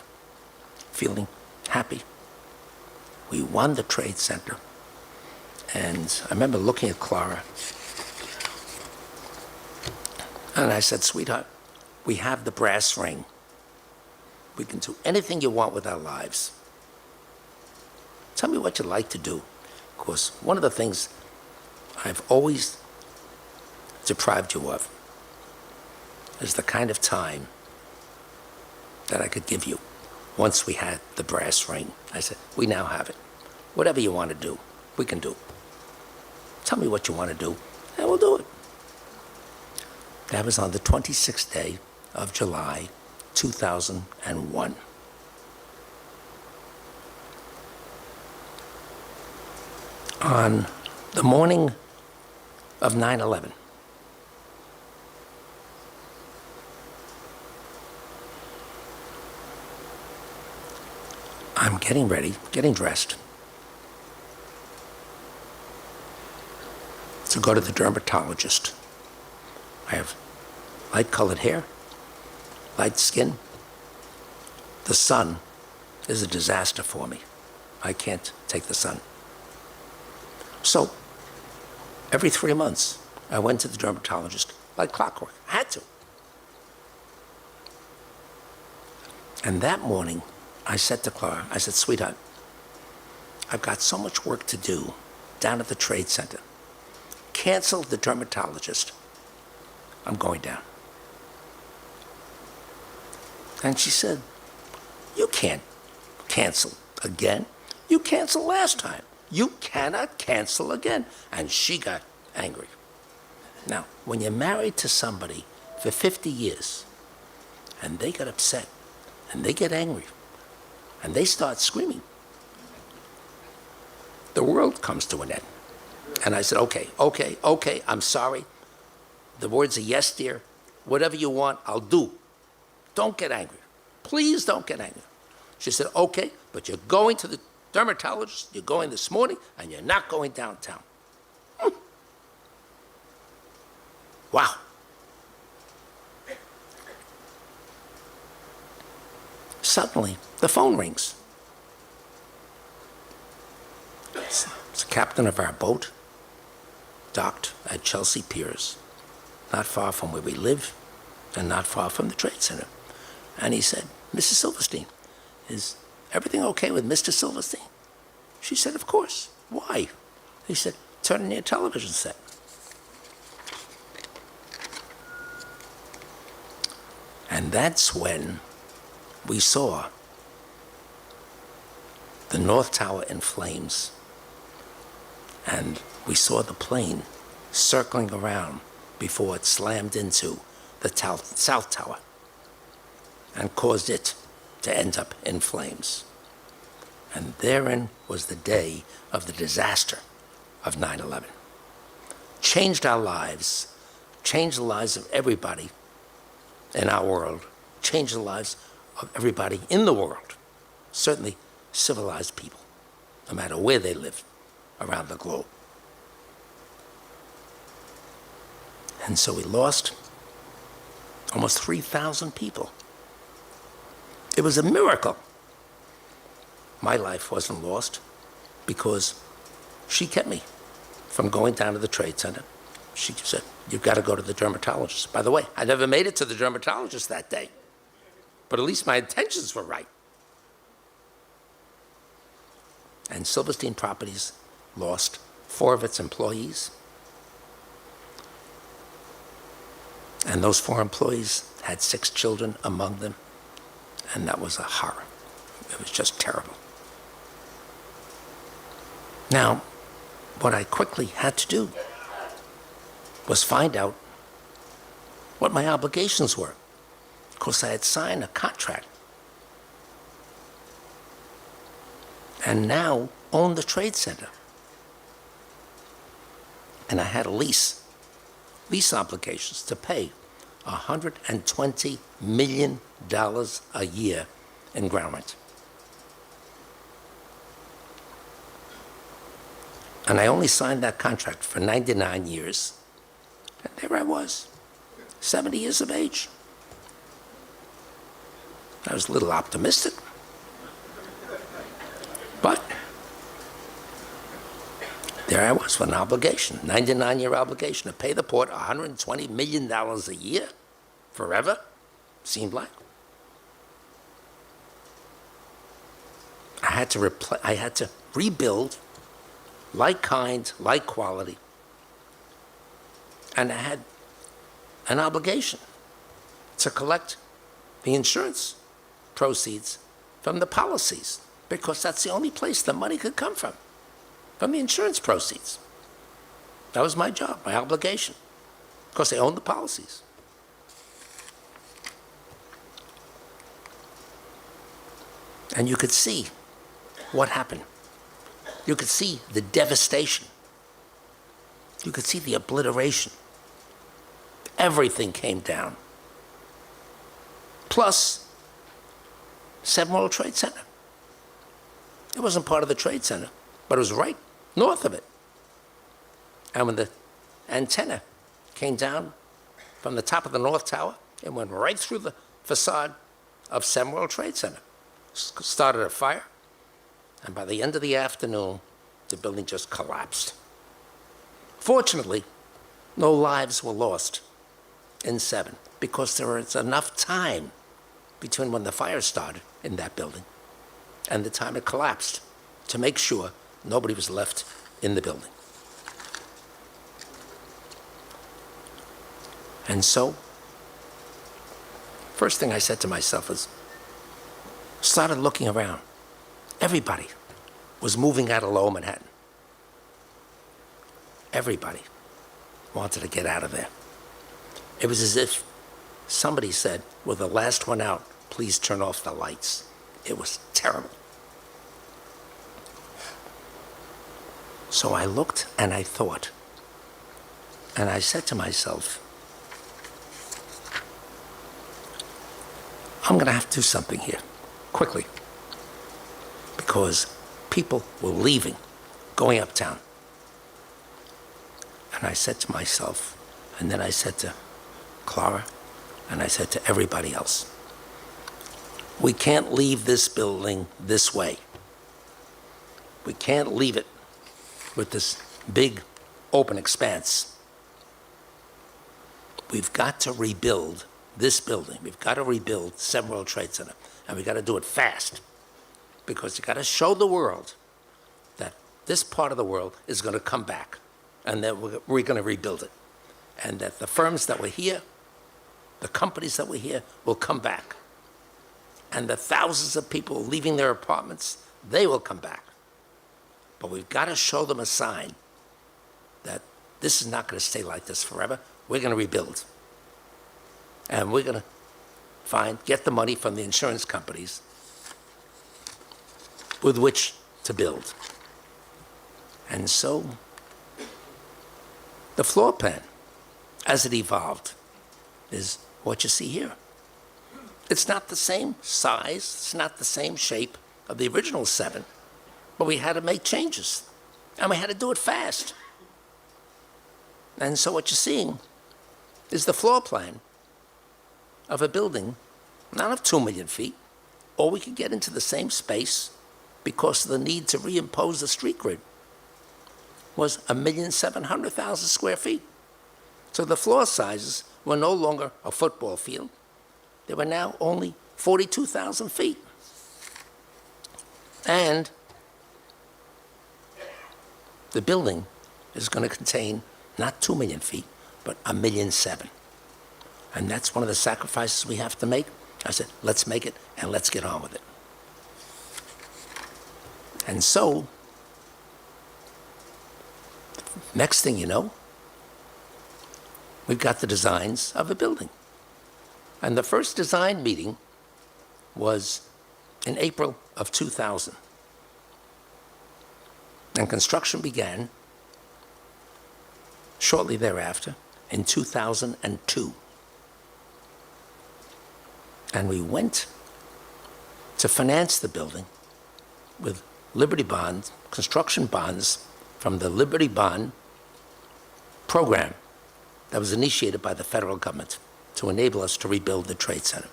feeling happy. We won the Trade Center. And I remember looking at Clara, and I said, sweetheart, we have the brass ring. We can do anything you want with our lives. Tell me what you'd like to do. Of course, one of the things I've always deprived you of is the kind of time that I could give you once we had the brass ring. I said, we now have it. Whatever you want to do, we can do. Tell me what you want to do, and we'll do it. That was on the 26th day of July, 2001. On the morning of 9/11, I'm getting ready, getting dressed to go to the dermatologist. I have light-colored hair, light skin. The sun is a disaster for me. I can't take the sun. So, every 3 months, I went to the dermatologist like clockwork. I had to. And that morning, I said to Clara, I said, sweetheart, I've got so much work to do down at the Trade Center. Cancel the dermatologist. I'm going down. And she said, you can't cancel again. You canceled last time. You cannot cancel again. And she got angry. Now, when you're married to somebody for 50 years, and they get upset, and they get angry, and they start screaming, the world comes to an end. And I said, okay, I'm sorry. The words are yes, dear. Whatever you want, I'll do. Don't get angry. Please don't get angry. She said, okay, but you're going to the dermatologist, you're going this morning, and you're not going downtown. Wow. Suddenly, the phone rings. It's the captain of our boat, docked at Chelsea Piers, not far from where we live and not far from the Trade Center. And he said, Mrs. Silverstein, is everything okay with Mr. Silverstein? She said, of course. Why? He said, turn on your television set. And that's when we saw the North Tower in flames. And we saw the plane circling around before it slammed into the South Tower and caused it to end up in flames. And therein was the day of the disaster of 9/11. Changed our lives, changed the lives of everybody in our world, changed the lives of everybody in the world, certainly civilized people, no matter where they live around the globe. And so we lost almost 3,000 people. It was a miracle. My life wasn't lost because she kept me from going down to the Trade Center. She said, you've got to go to the dermatologist. By the way, I never made it to the dermatologist that day, but at least my intentions were right. And Silverstein Properties lost 4 of its employees. And those 4 employees had 6 children among them. And that was a horror. It was just terrible. Now, what I quickly had to do was find out what my obligations were. Of course, I had signed a contract and now owned the Trade Center. And I had a lease obligations to pay $120 million a year in ground rent. And I only signed that contract for 99 years. And there I was, 70 years of age. I was a little optimistic. But there I was with an obligation, 99-year obligation to pay the port $120 million a year, forever, seemed like. I had to rebuild, like kind, like quality. And I had an obligation to collect the insurance proceeds from the policies, because that's the only place the money could come from the insurance proceeds. That was my job, my obligation, because they owned the policies. And you could see what happened. You could see the devastation. You could see the obliteration. Everything came down. Plus, 7 World Trade Center. It wasn't part of the Trade Center, but it was right north of it. And when the antenna came down from the top of the North Tower, it went right through the facade of 7 World Trade Center. Started a fire, and by the end of the afternoon, the building just collapsed. Fortunately, no lives were lost in 7 because there was enough time between when the fire started in that building and the time it collapsed to make sure nobody was left in the building. And so, first thing I said to myself is, started looking around. Everybody was moving out of Lower Manhattan. Everybody wanted to get out of there. It was as if somebody said, "We're the last one out, please turn off the lights." It was terrible. So I looked and I thought, and I said to myself, I'm going to have to do something here, quickly, because people were leaving, going uptown. And I said to myself, and then I said to Clara, and I said to everybody else, we can't leave this building this way. We can't leave it with this big open expanse. We've got to rebuild this building. We've got to rebuild 7 World Trade Center, and we've got to do it fast, because you've got to show the world that this part of the world is going to come back, and that we're going to rebuild it, and that the firms that were here, the companies that were here, will come back, and the thousands of people leaving their apartments, they will come back. But we've got to show them a sign that this is not going to stay like this forever. We're going to rebuild. And we're going to get the money from the insurance companies with which to build. And so the floor plan, as it evolved, is what you see here. It's not the same size, it's not the same shape of the original 7, but we had to make changes, and we had to do it fast. And so what you're seeing is the floor plan of a building, not of 2 million feet, or we could get into the same space because of the need to reimpose the street grid, was 1,700,000 square feet. So the floor sizes were no longer a football field. They were now only 42,000 feet. And the building is going to contain not 2 million feet, but 1,000,007. And that's one of the sacrifices we have to make. I said, let's make it and let's get on with it. And so, next thing you know, we've got the designs of the building. And the first design meeting was in April of 2000. And construction began shortly thereafter in 2002. And we went to finance the building with Liberty bonds, construction bonds from the Liberty Bond program that was initiated by the federal government to enable us to rebuild the Trade Center.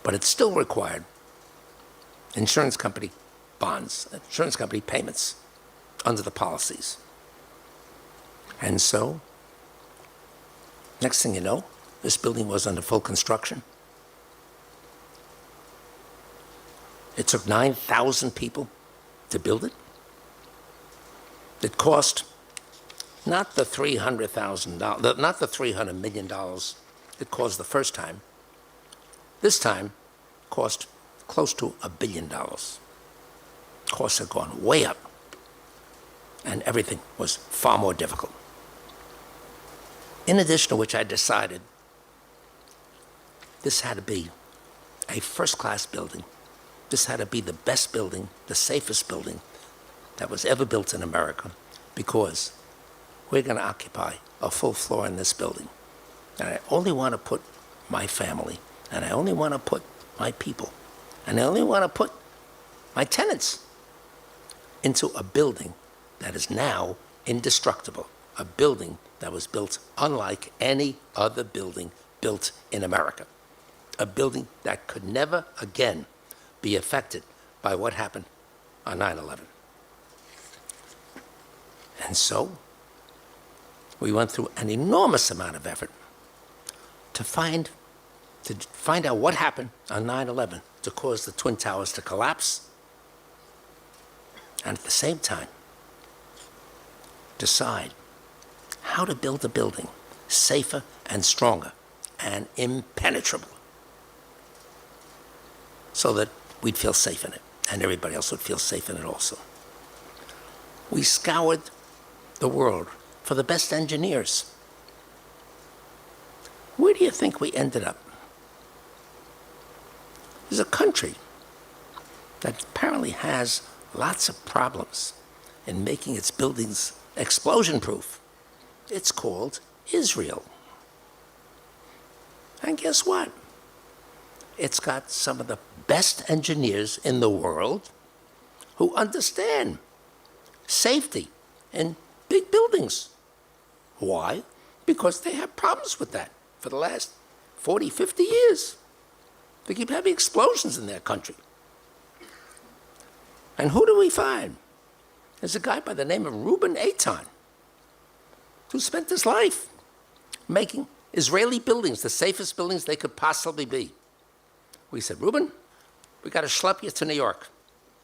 But it still required insurance company bonds, insurance company payments under the policies. And so, next thing you know, this building was under full construction. It took 9,000 people to build it. It cost not the $300,000, not the $300 million it cost the first time. This time, cost close to $1 billion. Costs have gone way up, and everything was far more difficult. In addition to which, I decided this had to be a first-class building. This had to be the best building, the safest building that was ever built in America, because we're going to occupy a full floor in this building. And I only want to put my family, and I only want to put my people, and I only want to put my tenants into a building that is now indestructible, a building that was built unlike any other building built in America, a building that could never again be affected by what happened on 9/11. And so we went through an enormous amount of effort to find out what happened on 9/11 to cause the Twin Towers to collapse, and at the same time decide how to build a building safer and stronger and impenetrable, so that we'd feel safe in it and everybody else would feel safe in it also. We scoured the world for the best engineers. Where do you think we ended up? There's a country that apparently has lots of problems in making its buildings explosion-proof. It's called Israel. And guess what? It's got some of the best engineers in the world who understand safety in big buildings. Why? Because they have problems with that for the last 40, 50 years. They keep having explosions in their country. And who do we find? There's a guy by the name of Reuben Eitan, who spent his life making Israeli buildings the safest buildings they could possibly be. We said, Reuben, we got to schlep you to New York.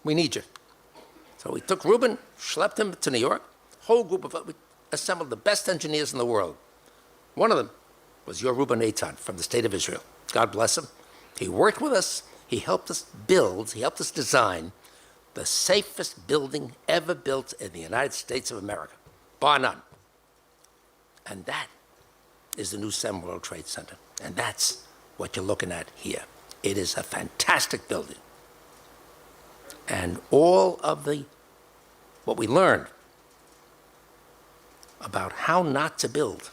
We need you. So we took Reuben, schlepped him to New York. Whole group of us, we assembled the best engineers in the world. One of them was your Reuben Eitan from the state of Israel. God bless him. He worked with us. He helped us build, he helped us design the safest building ever built in the United States of America, bar none. And that is the new 7 World Trade Center. And that's what you're looking at here. It is a fantastic building. And all of what we learned about how not to build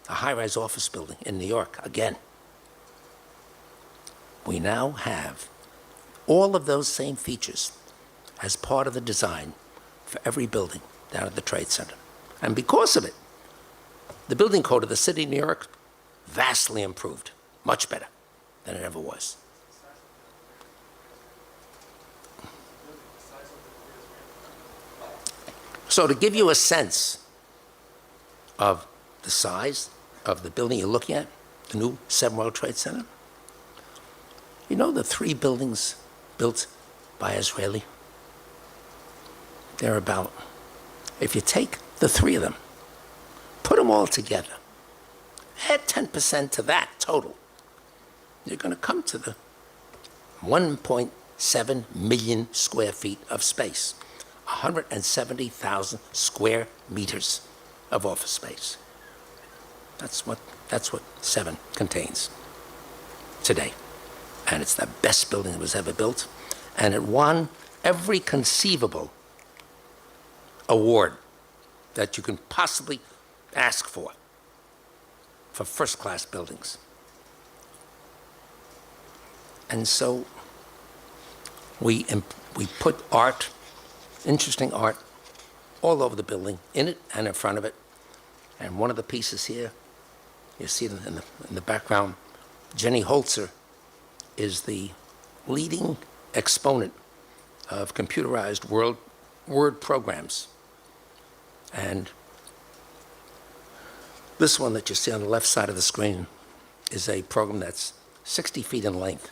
a high-rise office building in New York, again, we now have all of those same features as part of the design for every building down at the Trade Center. And because of it, the building code of the city of New York vastly improved, much better than it ever was. So to give you a sense of the size of the building you're looking at, the new 7 World Trade Center, you know the 3 buildings built by Israeli? They're about, if you take the 3 of them, put them all together, add 10% to that total, you're going to come to the 1.7 million square feet of space, 170,000 square meters of office space. That's what 7 contains today. And it's the best building that was ever built. And it won every conceivable award that you can possibly ask for first-class buildings. And so we put art, interesting art, all over the building, in it and in front of it. And one of the pieces here, you see in the background, Jenny Holzer is the leading exponent of computerized word programs. And this one that you see on the left side of the screen is a program that's 60 feet in length.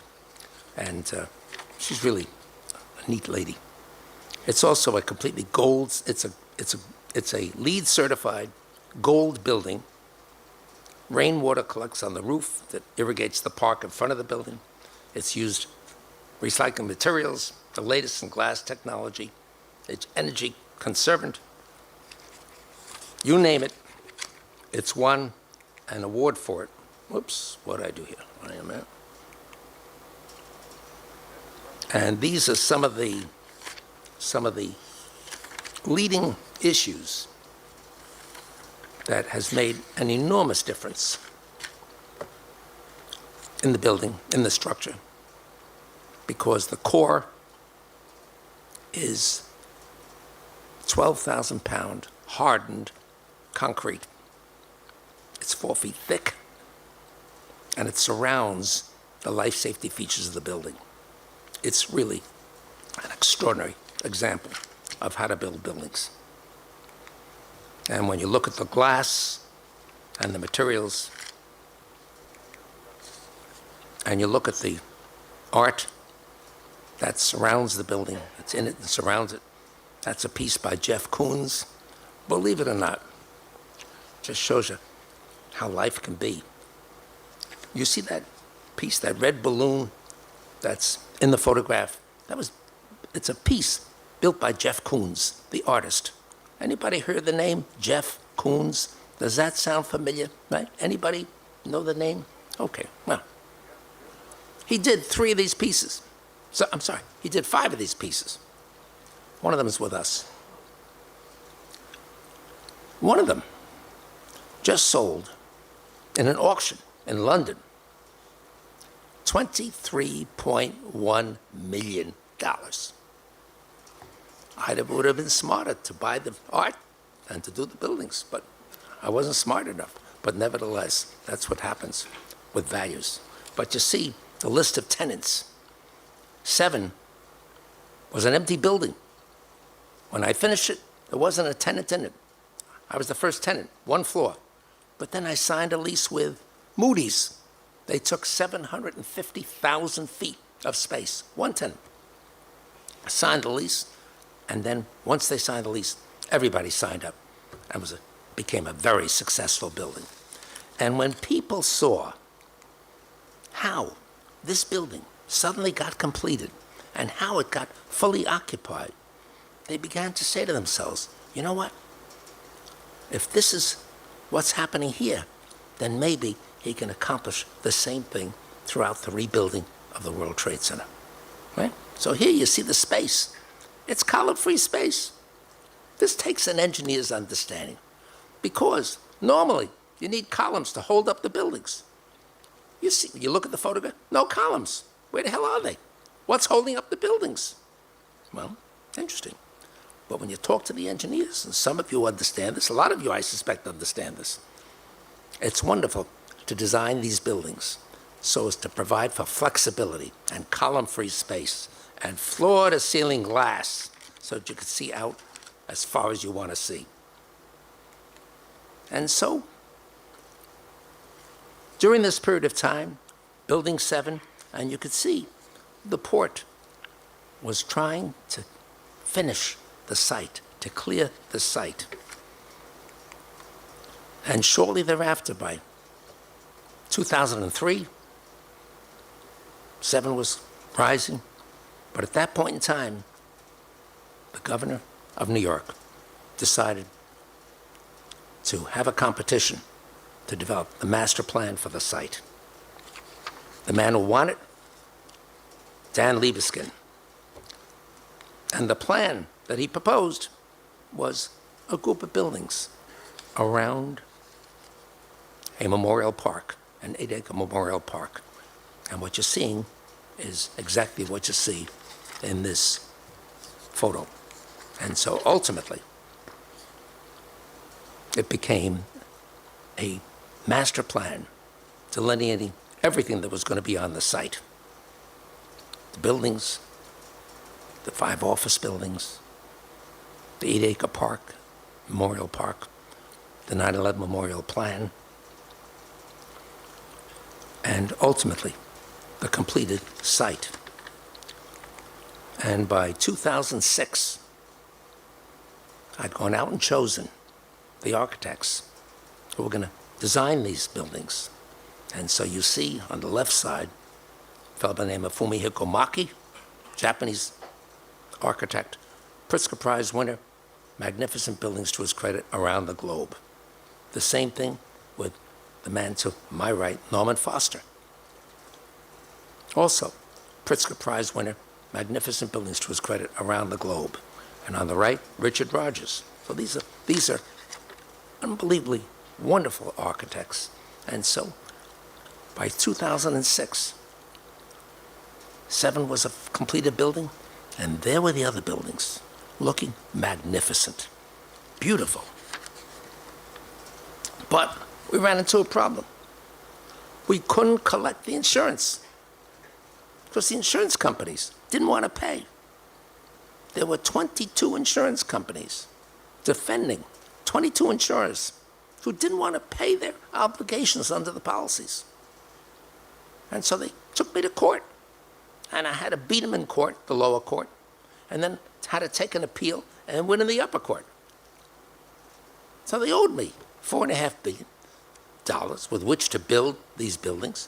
And she's really a neat lady. It's also a completely gold, it's a LEED certified gold building. Rainwater collects on the roof that irrigates the park in front of the building. It's used recycling materials, the latest in glass technology. It's energy conservant. You name it, it's won an award for it. Whoops, what did I do here? Wait a minute. And these are some of the leading issues that has made an enormous difference in the building, in the structure, because the core is 12,000-pound hardened concrete. It's 4 feet thick, and it surrounds the life safety features of the building. It's really an extraordinary example of how to build buildings. And when you look at the glass and the materials, and you look at the art that surrounds the building, it's in it and surrounds it, that's a piece by Jeff Koons. Believe it or not, just shows you how life can be. You see that piece, that red balloon that's in the photograph? It's a piece built by Jeff Koons, the artist. Anybody heard the name Jeff Koons? Does that sound familiar? Right? Anybody know the name? Okay, well, he did 3 of these pieces. So, I'm sorry, he did 5 of these pieces. One of them is with us. One of them just sold in an auction in London, $23.1 million. I would have been smarter to buy the art than to do the buildings, but I wasn't smart enough. But nevertheless, that's what happens with values. But you see the list of tenants. 7 was an empty building. When I finished it, there wasn't a tenant in it. I was the first tenant, 1 floor. But then I signed a lease with Moodys. They took 750,000 feet of space, 1 tenant. I signed the lease, and then once they signed the lease, everybody signed up. And became a very successful building. And when people saw how this building suddenly got completed and how it got fully occupied, they began to say to themselves, you know what? If this is what's happening here, then maybe he can accomplish the same thing throughout the rebuilding of the World Trade Center. Right? So here you see the space. It's column-free space. This takes an engineer's understanding, because normally you need columns to hold up the buildings. You look at the photograph, no columns. Where the hell are they? What's holding up the buildings? Well, interesting. But when you talk to the engineers, and some of you understand this, a lot of you, I suspect, understand this, it's wonderful to design these buildings so as to provide for flexibility and column-free space and floor-to-ceiling glass so that you can see out as far as you want to see. And so, during this period of time, Building 7, and you could see the port was trying to finish the site, to clear the site. And shortly thereafter, by 2003, 7 was rising. But at that point in time, the governor of New York decided to have a competition to develop the master plan for the site. The man who won it, Dan Libeskind. And the plan that he proposed was a group of buildings around a memorial park, an 8-acre memorial park. And what you're seeing is exactly what you see in this photo. And so ultimately, it became a master plan delineating everything that was going to be on the site. The buildings, the 5 office buildings, the 8-acre park, memorial park, the 9/11 memorial plan, and ultimately, the completed site. And by 2006, I'd gone out and chosen the architects who were going to design these buildings. And so you see on the left side, a fellow by the name of Fumihiko Maki, Japanese architect, Pritzker Prize winner, magnificent buildings to his credit around the globe. The same thing with the man to my right, Norman Foster. Also, Pritzker Prize winner, magnificent buildings to his credit around the globe. And on the right, Richard Rogers. So these are unbelievably wonderful architects. And so by 2006, 7 was a completed building, and there were the other buildings, looking magnificent, beautiful. But we ran into a problem. We couldn't collect the insurance because the insurance companies didn't want to pay. There were 22 insurance companies defending 22 insurers who didn't want to pay their obligations under the policies. And so they took me to court. And I had to beat them in court, the lower court, and then had to take an appeal and win in the upper court. So they owed me $4.5 billion with which to build these buildings.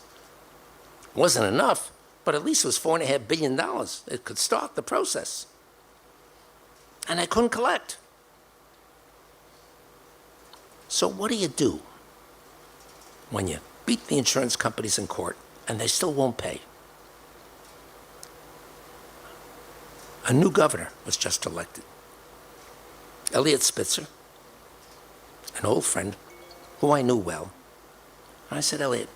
It wasn't enough, but at least it was $4.5 billion. It could start the process. And I couldn't collect. So what do when you beat the insurance companies in court and they still won't pay? A new governor was just elected. Eliot Spitzer, an old friend who I knew well. I said, Eliot,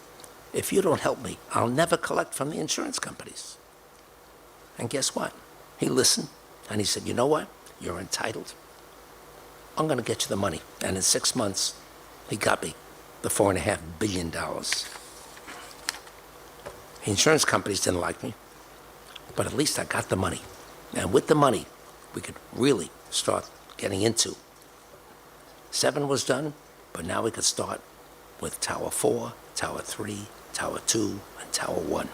if you don't help me, I'll never collect from the insurance companies. And guess what? He listened, and he said, you know what? You're entitled. I'm going to get you the money. And in 6 months, he got me the $4.5 billion. The insurance companies didn't like me, but at least I got the money. And with the money, we could really start getting into. 7 was done, but now we could start with Tower 4, Tower 3, Tower 2, and Tower 1.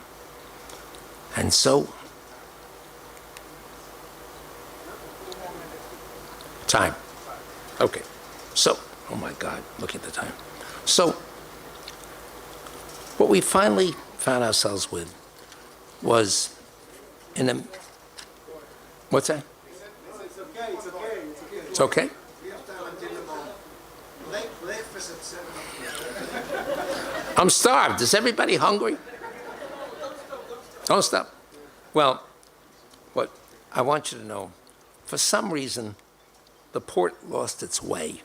And so, time. Okay. So, oh my God, look at the time. So, what we finally found ourselves with was in a... What's that? It's okay, it's okay, it's okay. It's okay? We have time until tomorrow. Breakfast at 7. I'm starved. Is everybody hungry? Don't stop. Well, what I want you to know, for some reason, the port lost its way,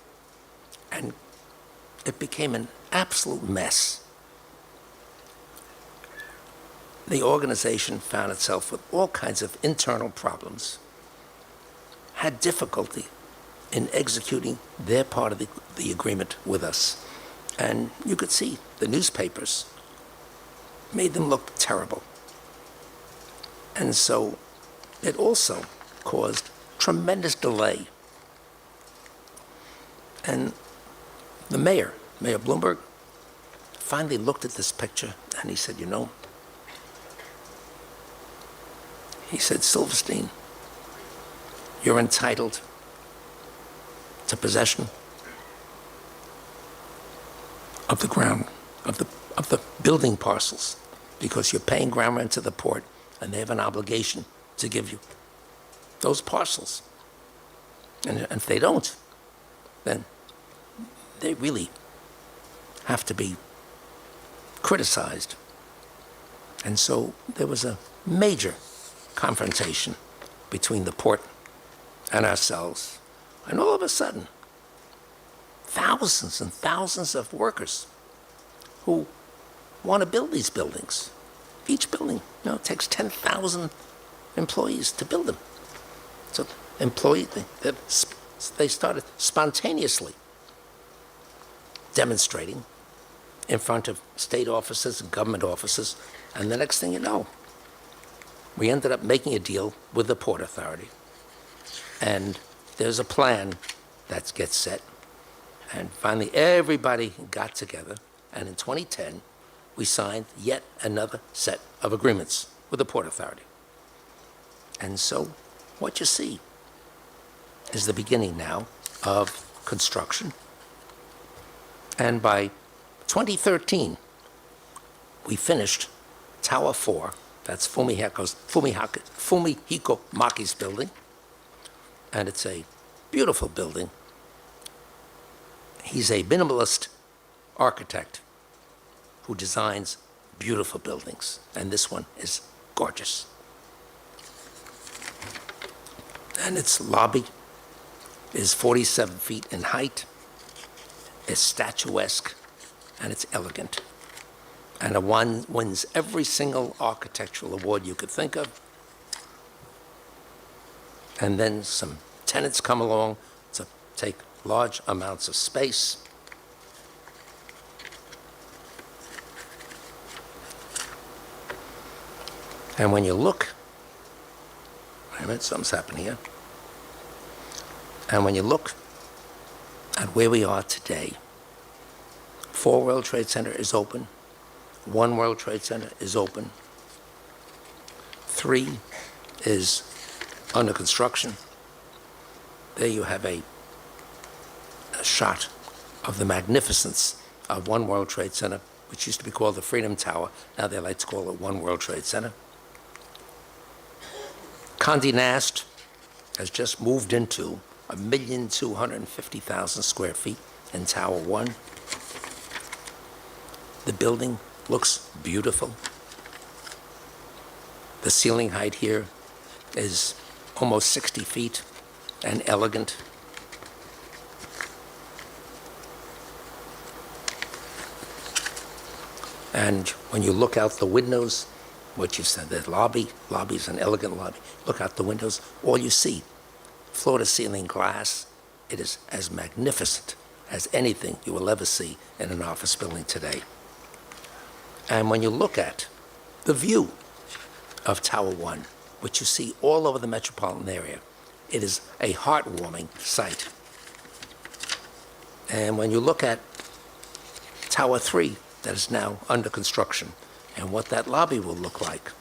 and it became an absolute mess. The organization found itself with all kinds of internal problems, had difficulty in executing their part of the agreement with us. And you could see the newspapers made them look terrible. And so it also caused tremendous delay. And the Mayor Bloomberg, finally looked at this picture and he said, you know, he said, Silverstein, you're entitled to possession of the ground, of the building parcels, because you're paying ground rent to the port, and they have an obligation to give you those parcels. And if they don't, then they really have to be criticized. And so there was a major confrontation between the port and ourselves. And all of a sudden, thousands and thousands of workers who want to build these buildings. Each building, takes 10,000 employees to build them. So they started spontaneously demonstrating in front of state offices and government offices. And the next thing you know, we ended up making a deal with the Port Authority. And there's a plan that gets set. And finally, everybody got together. And in 2010, we signed yet another set of agreements with the Port Authority. And so what you see is the beginning now of construction. And by 2013, we finished Tower 4. That's Fumihiko Maki's building. And it's a beautiful building. He's a minimalist architect. who designs beautiful buildings, and this one is gorgeous. And its lobby is 47 feet in height. It's statuesque, and it's elegant. And it wins every single architectural award you could think of. And then some tenants come along to take large amounts of space. And when you look, wait a minute, something's happening here. And when you look at where we are today, 4 World Trade Center is open, 1 World Trade Center is open, 3 is under construction. There you have a shot of the magnificence of 1 World Trade Center, which used to be called the Freedom Tower. Now they like to call it 1 World Trade Center. Condé Nast has just moved into 1,250,000 square feet in Tower 1. The building looks beautiful. The ceiling height here is almost 60 feet and elegant. And when you look out the windows, what you said, the lobby's an elegant lobby. Look out the windows, all you see, floor-to-ceiling glass. It is as magnificent as anything you will ever see in an office building today. And when you look at the view of Tower 1, which you see all over the metropolitan area, it is a heartwarming sight. And when you look at Tower 3, that is now under construction, and what that lobby will look like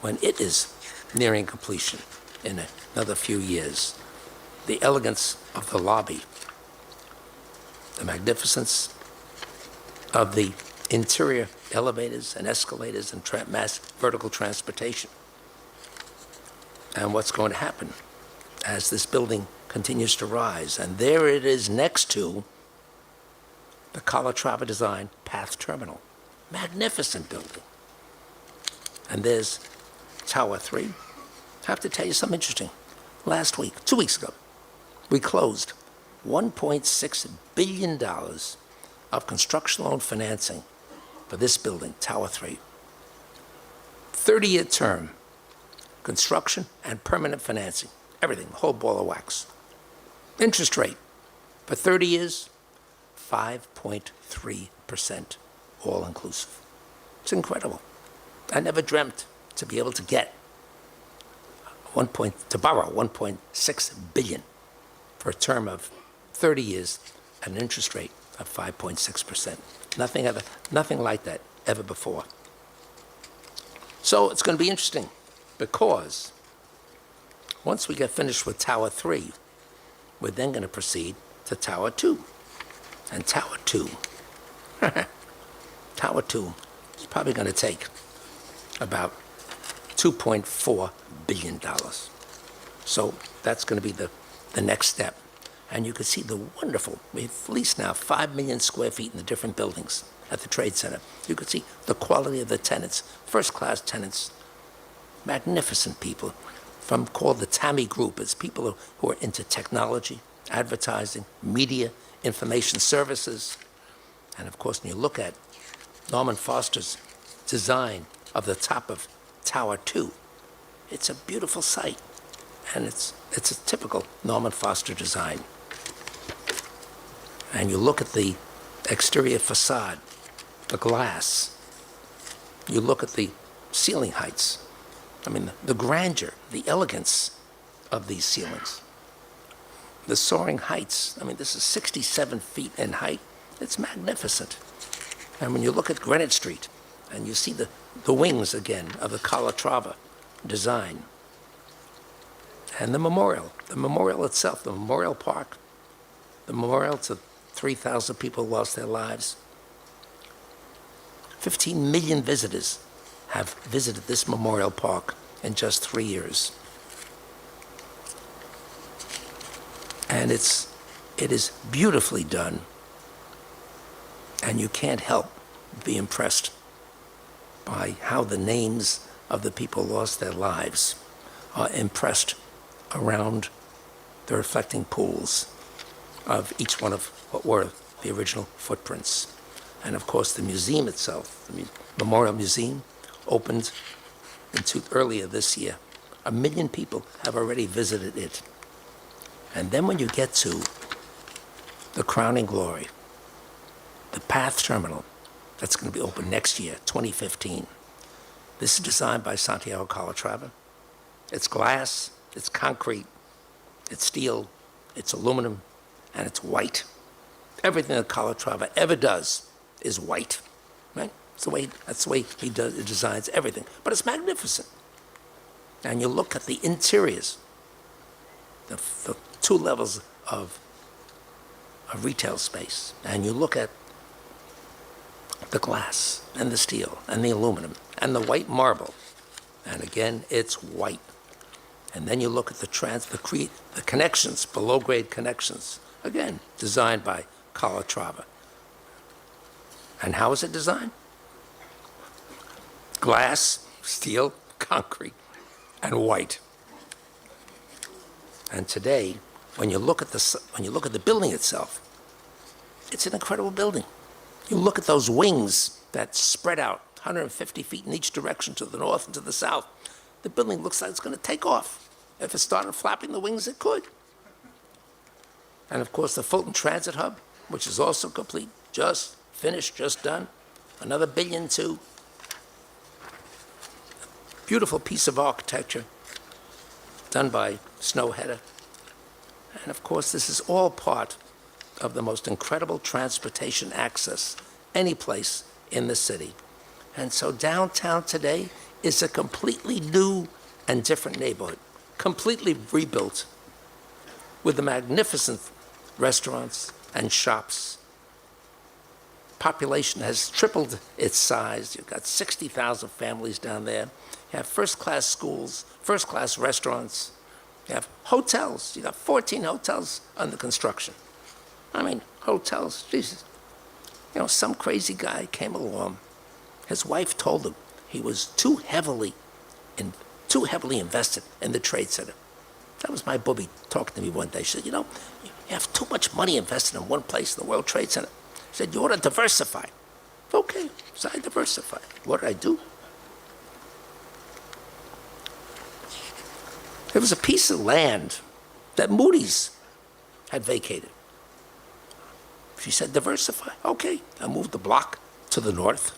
when it is nearing completion in another few years, the elegance of the lobby, the magnificence of the interior elevators and escalators and mass vertical transportation, and what's going to happen as this building continues to rise. And there it is next to the calatrava design Path Terminal. Magnificent building. And there's Tower 3. I have to tell you something interesting. Last week, 2 weeks ago, we closed $1.6 billion of construction loan financing for this building, Tower 3. 30-year term, construction and permanent financing, everything, the whole ball of wax. Interest rate for 30 years, 5.3%, all inclusive. It's incredible. I never dreamt to be able to get to borrow $1.6 billion for a term of 30 years at an interest rate of 5.6%. Nothing like that ever before. So it's going to be interesting because once we get finished with Tower 3, we're then going to proceed to Tower 2. And Tower 2, Tower 2 is probably going to take about $2.4 billion. So that's going to be the next step. And you can see the wonderful, we've leased now 5 million square feet in the different buildings at the Trade Center. You can see the quality of the tenants, first-class tenants, magnificent people, called the TAMI Group. It's people who are into technology, advertising, media, information services. And of course, when you look at Norman Foster's design of the top of Tower 2, it's a beautiful sight. And it's a typical Norman Foster design. And you look at the exterior facade, the glass. You look at the ceiling heights. I mean, the grandeur, the elegance of these ceilings. The soaring heights, I mean, this is 67 feet in height. It's magnificent. And when you look at Greenwich Street and you see the wings again of the calatrava design, and the memorial itself, the memorial park, the memorial to 3,000 people who lost their lives. 15 million visitors have visited this memorial park in just 3 years. And it is beautifully done. And you can't help be impressed by how the names of the people who lost their lives are impressed around the reflecting pools of each one of what were the original footprints. And of course, the museum itself, the Memorial Museum, opened earlier this year. 1 million people have already visited it. And then when you get to the crowning glory, the Path Terminal, that's going to be open next year, 2015. This is designed by Santiago Calatrava. It's glass, it's concrete, it's steel, it's aluminum, and it's white. Everything that Calatrava ever does is white, right? That's the way he designs everything. But it's magnificent. And you look at the interiors, the 2 levels of retail space, and you look at the glass and the steel and the aluminum and the white marble, and again, it's white. And then you look at the connections, below-grade connections, again, designed by Calatrava. And how is it designed? Glass, steel, concrete, and white. And today, when you look at the building itself, it's an incredible building. You look at those wings that spread out 150 feet in each direction to the north and to the south. The building looks like it's going to take off. If it started flapping the wings, it could. And of course, the Fulton Transit Hub, which is also complete, just finished, just done. Another $1 billion too. Beautiful piece of architecture done by Snowheader. And of course, this is all part of the most incredible transportation access any place in the city. And so downtown today is a completely new and different neighborhood, completely rebuilt with the magnificent restaurants and shops. Population has tripled its size. You've got 60,000 families down there. You have first-class schools, first-class restaurants. You have hotels. You got 14 hotels under construction. I mean, hotels, Jesus. You know, some crazy guy came along. His wife told him he was too heavily invested in the Trade Center. That was my booby talking to me one day. She said, you know, you have too much money invested in one place, in the World Trade Center. She said, you ought to diversify. Okay, so I diversified. What did I do? There was a piece of land that Moodys had vacated. She said, diversify. Okay, I moved the block to the north.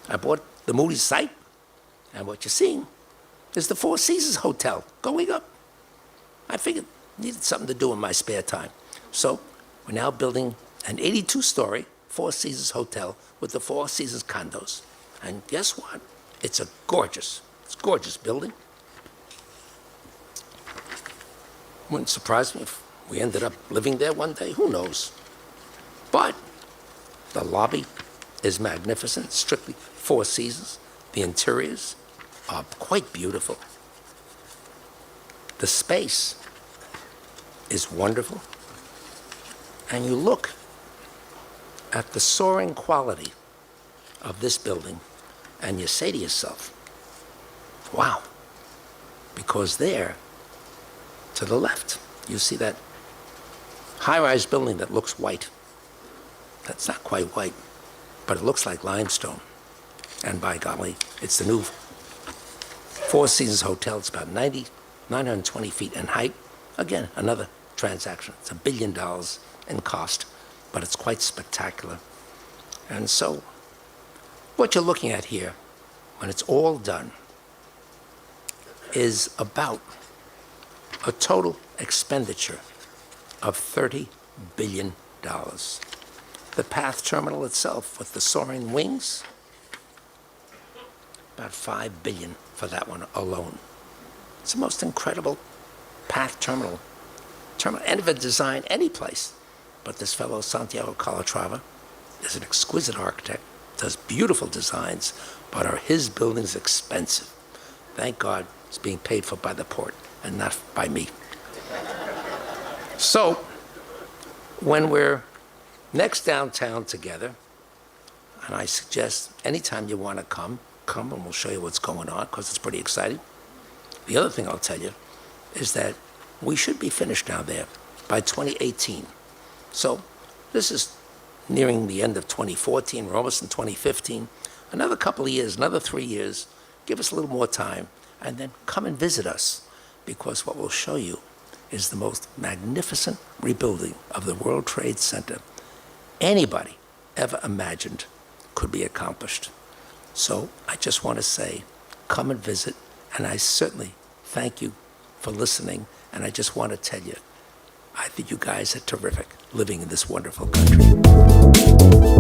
I bought the Moodys site, and what you're seeing is the Four Seasons Hotel going up. I figured I needed something to do in my spare time. So we're now building an 82-story Four Seasons Hotel with the Four Seasons condos. And guess what? It's gorgeous building. Wouldn't surprise me if we ended up living there one day. Who knows? But the lobby is magnificent, strictly Four Seasons. The interiors are quite beautiful. The space is wonderful. And you look at the soaring quality of this building, and you say to yourself, wow, because there, to the left, you see that high-rise building that looks white. That's not quite white, but it looks like limestone. And by golly, it's the new Four Seasons Hotel. It's about 920 feet in height. Again, another transaction. It's $1 billion in cost, but it's quite spectacular. And so what you're looking at here, when it's all done, is about a total expenditure of $30 billion. The Path Terminal itself, with the soaring wings, about $5 billion for that one alone. It's the most incredible Path Terminal ever designed any place. But this fellow, Santiago Calatrava, is an exquisite architect, does beautiful designs, but are his buildings expensive? Thank God it's being paid for by the port and not by me. So, when we're next downtown together, And I suggest anytime you want to come and we'll show you what's going on because it's pretty exciting. The other thing I'll tell you is that we should be finished down there by 2018. So this is nearing the end of 2014. We're almost in 2015. Another couple of years, another 3 years. Give us a little more time and then come and visit us because what we'll show you is the most magnificent rebuilding of the World Trade Center anybody ever imagined could be accomplished. So I just want to say, come and visit, and I certainly thank you for listening, and I just want to tell you, I think you guys are terrific living in this wonderful country.